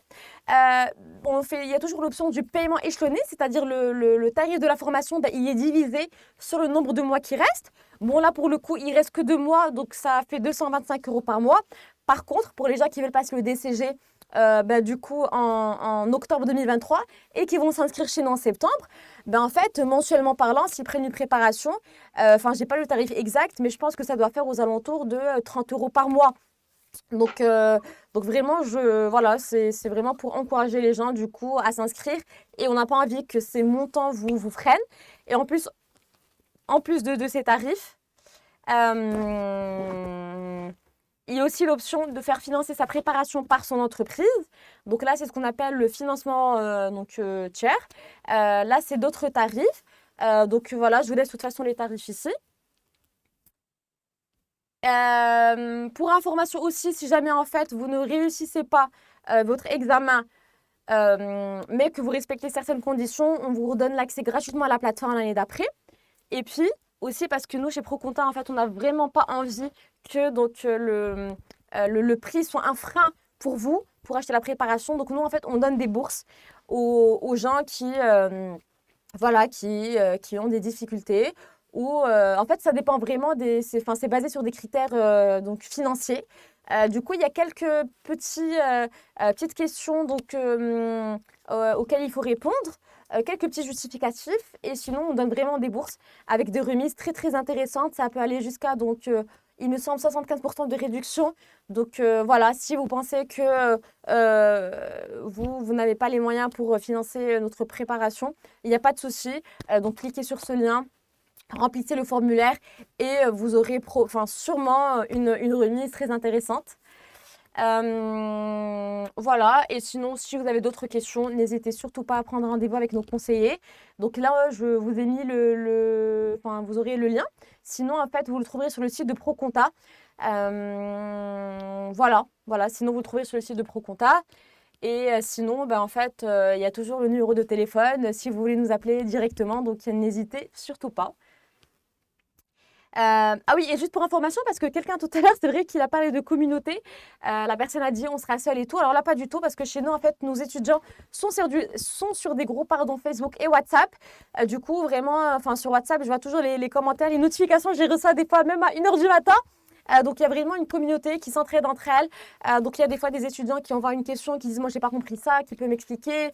Il y a toujours l'option du paiement échelonné, c'est-à-dire le tarif de la formation, il est divisé sur le nombre de mois qui restent. Bon, là, pour le coup, il ne reste que 2 mois, donc ça fait 225 € par mois. Par contre, pour les gens qui veulent passer le DCG, du coup, en octobre 2023 et qui vont s'inscrire chez nous en septembre, en fait, mensuellement parlant, s'ils prennent une préparation, je n'ai pas le tarif exact, mais je pense que ça doit faire aux alentours de 30 € par mois. Donc vraiment, voilà, c'est vraiment pour encourager les gens, du coup, à s'inscrire. Et on n'a pas envie que ces montants vous freinent. Et en plus de ces tarifs, il y a aussi l'option de faire financer sa préparation par son entreprise. Donc là, c'est ce qu'on appelle le financement tiers. Là, c'est d'autres tarifs. Donc voilà, je vous laisse de toute façon les tarifs ici. Pour information aussi, si jamais en fait vous ne réussissez pas votre examen, mais que vous respectez certaines conditions, on vous redonne l'accès gratuitement à la plateforme l'année d'après. Et puis aussi parce que nous chez ProConta, en fait, on n'a vraiment pas envie que le prix soit un frein pour vous pour acheter la préparation. Donc nous, en fait, on donne des bourses aux gens qui ont des difficultés. En fait, ça dépend vraiment c'est basé sur des critères financiers. Du coup, il y a quelques petites questions auxquelles il faut répondre. quelques petits justificatifs et sinon on donne vraiment des bourses avec des remises très très intéressantes. Ça peut aller jusqu'à donc il me semble 75% de réduction. Donc voilà, si vous pensez que vous n'avez pas les moyens pour financer notre préparation, il n'y a pas de souci. Donc cliquez sur ce lien, remplissez le formulaire et vous aurez sûrement une remise très intéressante. Voilà, et sinon, si vous avez d'autres questions, n'hésitez surtout pas à prendre rendez-vous avec nos conseillers. Donc là, je vous ai mis vous aurez le lien. Sinon, en fait, vous le trouverez sur le site de ProConta. Voilà, sinon vous le trouverez sur le site de ProConta. Et sinon, en fait, il y a toujours le numéro de téléphone si vous voulez nous appeler directement. Donc, n'hésitez surtout pas. Ah oui, et juste pour information, parce que quelqu'un tout à l'heure, c'est vrai qu'il a parlé de communauté. La personne a dit on sera seul et tout. Alors là, pas du tout, parce que chez nous, en fait, nos étudiants sont sur des groupes Facebook et WhatsApp. Du coup, vraiment, sur WhatsApp, je vois toujours les commentaires, les notifications. J'ai reçu des fois même à 1h du matin. Donc, il y a vraiment une communauté qui s'entraide entre elles. Donc, il y a des fois des étudiants qui envoient une question, qui disent moi, j'ai pas compris ça, qui peut m'expliquer.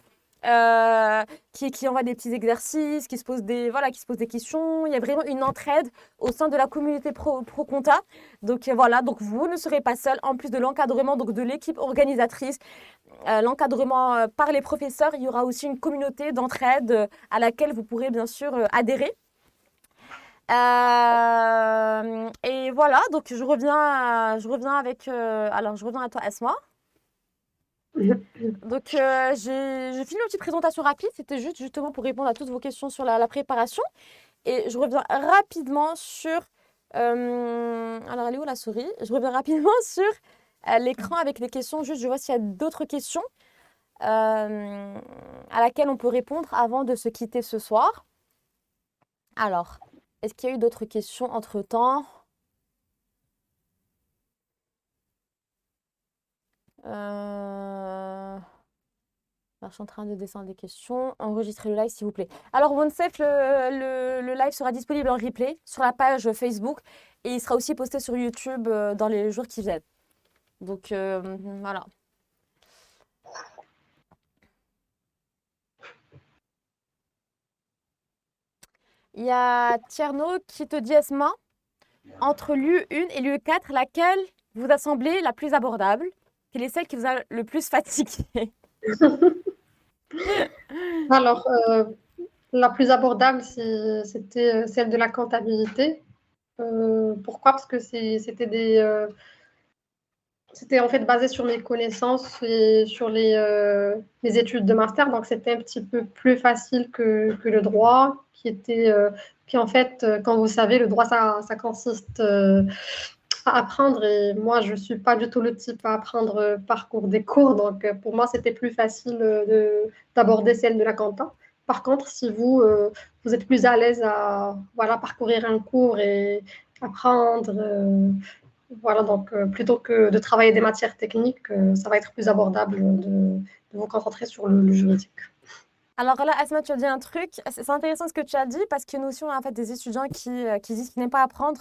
Qui envoient des petits exercices, qui se posent des questions. Il y a vraiment une entraide au sein de la communauté ProConta. Donc voilà, donc vous ne serez pas seul. En plus de l'encadrement donc de l'équipe organisatrice, l'encadrement par les professeurs, il y aura aussi une communauté d'entraide à laquelle vous pourrez bien sûr adhérer. Et voilà, donc je reviens à toi, Asma. Donc, j'ai fini une petite présentation rapide. C'était justement pour répondre à toutes vos questions sur la préparation. Et je reviens rapidement sur... alors, elle est où la souris? Je reviens rapidement sur l'écran avec les questions. Juste, je vois s'il y a d'autres questions à laquelle on peut répondre avant de se quitter ce soir. Alors, est-ce qu'il y a eu d'autres questions entre-temps? Alors, je suis en train de descendre des questions. Enregistrez le live, s'il vous plaît. Alors, OneSafe, le live sera disponible en replay sur la page Facebook et il sera aussi posté sur YouTube dans les jours qui viennent. Donc, voilà. Il y a Tierno qui te dit, Esma, entre l'UE1 et l'UE4, laquelle vous a semblé la plus abordable? Quelle est celle qui vous a le plus fatigué? Alors, la plus abordable, c'était celle de la comptabilité. Pourquoi? Parce que c'était en fait basé sur mes connaissances et sur mes études de master. Donc, c'était un petit peu plus facile que le droit, qui en fait, quand vous savez, le droit, ça consiste à apprendre. Et moi, je ne suis pas du tout le type à apprendre par cours des cours. Donc, pour moi, c'était plus facile d'aborder celle de la compta. Par contre, si vous êtes plus à l'aise à parcourir un cours et apprendre, voilà, donc plutôt que de travailler des matières techniques, ça va être plus abordable de vous concentrer sur le juridique. Alors là, Asma, tu as dit un truc. C'est intéressant ce que tu as dit parce que nous aussi, on a en fait des étudiants qui disent qu'ils n'aiment pas apprendre.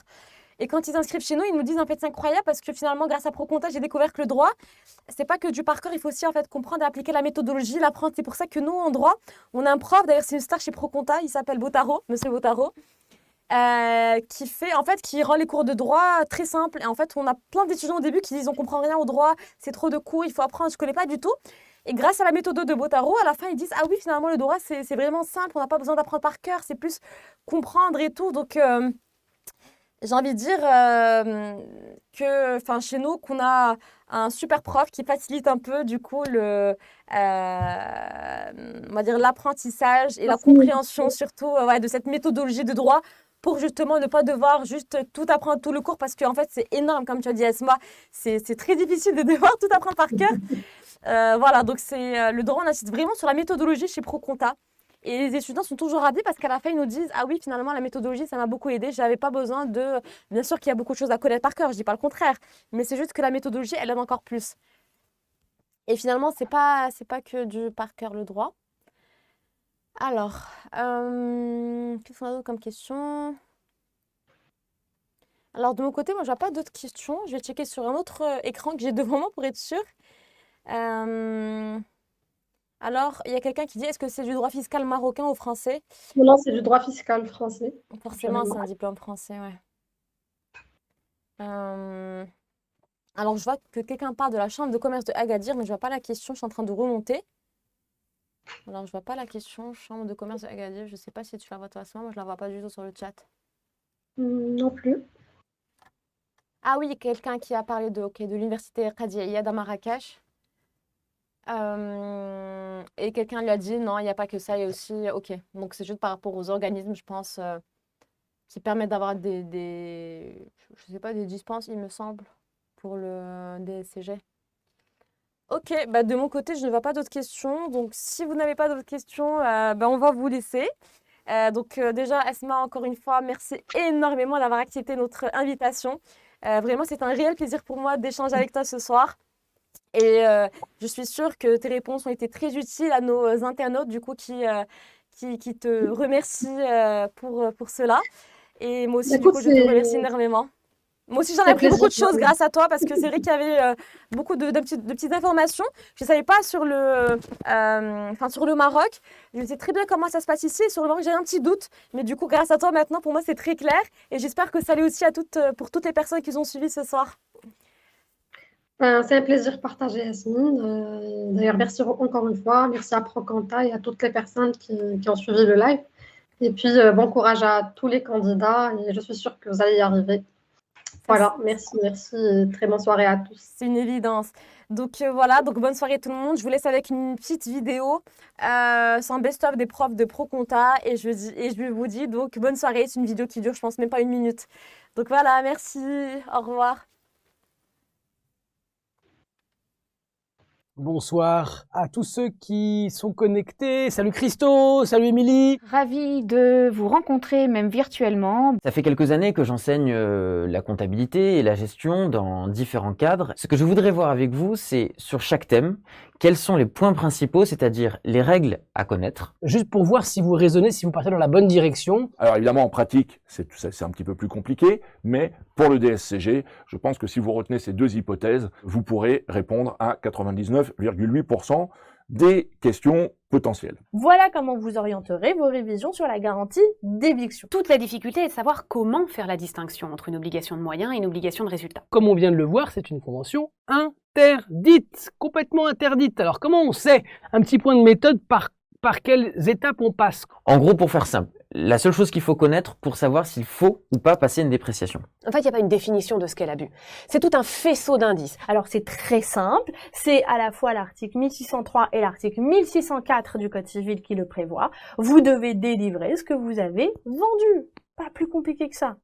Et quand ils inscrivent chez nous, ils nous disent en fait c'est incroyable parce que finalement, grâce à ProConta, j'ai découvert que le droit, c'est pas que du par cœur, il faut aussi en fait comprendre et appliquer la méthodologie, l'apprendre. C'est pour ça que nous, en droit, on a un prof, d'ailleurs c'est une star chez ProConta, il s'appelle Botaro, Monsieur Botaro, qui rend les cours de droit très simples. Et en fait, on a plein d'étudiants au début qui disent on comprend rien au droit, c'est trop de cours, il faut apprendre, je connais pas du tout. Et grâce à la méthode de Botaro, à la fin, ils disent ah oui, finalement, le droit, c'est vraiment simple, on n'a pas besoin d'apprendre par cœur, c'est plus comprendre et tout. Donc, j'ai envie de dire que chez nous, qu'on a un super prof qui facilite un peu du coup on va dire l'apprentissage et la compréhension surtout de cette méthodologie de droit pour justement ne pas devoir juste tout apprendre tout le cours parce qu'en fait c'est énorme comme tu as dit Esma, c'est très difficile de devoir tout apprendre par cœur. Voilà, donc c'est le droit, on insiste vraiment sur la méthodologie chez ProConta. Et les étudiants sont toujours ravis parce qu'à la fin, ils nous disent « Ah oui, finalement, la méthodologie, ça m'a beaucoup aidé. Je n'avais pas besoin de… » Bien sûr qu'il y a beaucoup de choses à connaître par cœur, je ne dis pas le contraire. Mais c'est juste que la méthodologie, elle aide encore plus. Et finalement, ce n'est pas que du par cœur le droit. Alors, qu'est-ce qu'on a d'autre comme question? Alors, de mon côté, moi, je n'ai pas d'autres questions. Je vais checker sur un autre écran que j'ai devant moi pour être sûre. Alors, il y a quelqu'un qui dit, est-ce que c'est du droit fiscal marocain ou français? Non, c'est du droit fiscal français. Forcément, c'est un diplôme français, ouais. Euh, Alors, je vois que quelqu'un parle de la chambre de commerce de Agadir, mais je vois pas la question, je suis en train de remonter. Alors, je vois pas la question, chambre de commerce de Agadir, je sais pas si tu la vois toi, Asma, moi je la vois pas du tout sur le chat. Non plus. Ah oui, quelqu'un qui a parlé de l'université Qadi Iyad à Marrakech. Et quelqu'un lui a dit non, il n'y a pas que ça, il y a aussi. Ok, donc c'est juste par rapport aux organismes, je pense, qui permettent d'avoir je sais pas, des dispenses, il me semble, pour le DSCG. Ok, bah de mon côté, je ne vois pas d'autres questions. Donc si vous n'avez pas d'autres questions, bah, on va vous laisser. Déjà, Asma, encore une fois, merci énormément d'avoir accepté notre invitation. Vraiment, c'est un réel plaisir pour moi d'échanger avec toi ce soir. Et je suis sûre que tes réponses ont été très utiles à nos internautes, du coup, qui te remercient pour cela. Et moi aussi, du Écoute, coup, je te remercie énormément. Moi aussi, j'en ai c'est appris beaucoup de plaisir. choses grâce à toi, parce que c'est vrai qu'il y avait beaucoup de petites informations. Je ne savais pas sur sur le Maroc. Je sais très bien comment ça se passe ici. Et sur le Maroc, j'ai un petit doute. Mais du coup, grâce à toi, maintenant, pour moi, c'est très clair. Et j'espère que ça l'est aussi pour toutes les personnes qui nous ont suivis ce soir. C'est un plaisir partagé, Yasmine. D'ailleurs, merci encore une fois. Merci à Procanta et à toutes les personnes qui ont suivi le live. Et puis, bon courage à tous les candidats. Et je suis sûre que vous allez y arriver. Voilà, merci. Et très bonne soirée à tous. C'est une évidence. Voilà, donc bonne soirée tout le monde. Je vous laisse avec une petite vidéo. C'est un best-of des profs de ProConta. Et je vous dis donc bonne soirée. C'est une vidéo qui dure, je pense, même pas 1 minute. Donc voilà, merci. Au revoir. Bonsoir à tous ceux qui sont connectés. Salut Christo, salut Émilie. Ravi de vous rencontrer, même virtuellement. Ça fait quelques années que j'enseigne la comptabilité et la gestion dans différents cadres. Ce que je voudrais voir avec vous, c'est sur chaque thème, quels sont les points principaux, c'est-à-dire les règles à connaître. Juste pour voir si vous raisonnez, si vous partez dans la bonne direction. Alors évidemment, en pratique, c'est un petit peu plus compliqué, mais pour le DSCG, je pense que si vous retenez ces deux hypothèses, vous pourrez répondre à 99,8% des questions potentielles. Voilà comment vous orienterez vos révisions sur la garantie d'éviction. Toute la difficulté est de savoir comment faire la distinction entre une obligation de moyens et une obligation de résultat. Comme on vient de le voir, c'est une convention interdite, complètement interdite. Alors comment on sait? Un petit point de méthode par quelles étapes on passe? En gros, pour faire simple, la seule chose qu'il faut connaître pour savoir s'il faut ou pas passer une dépréciation. En fait, il n'y a pas une définition de ce qu'est l'abus. C'est tout un faisceau d'indices. Alors, c'est très simple. C'est à la fois l'article 1603 et l'article 1604 du Code civil qui le prévoit. Vous devez délivrer ce que vous avez vendu. Pas plus compliqué que ça.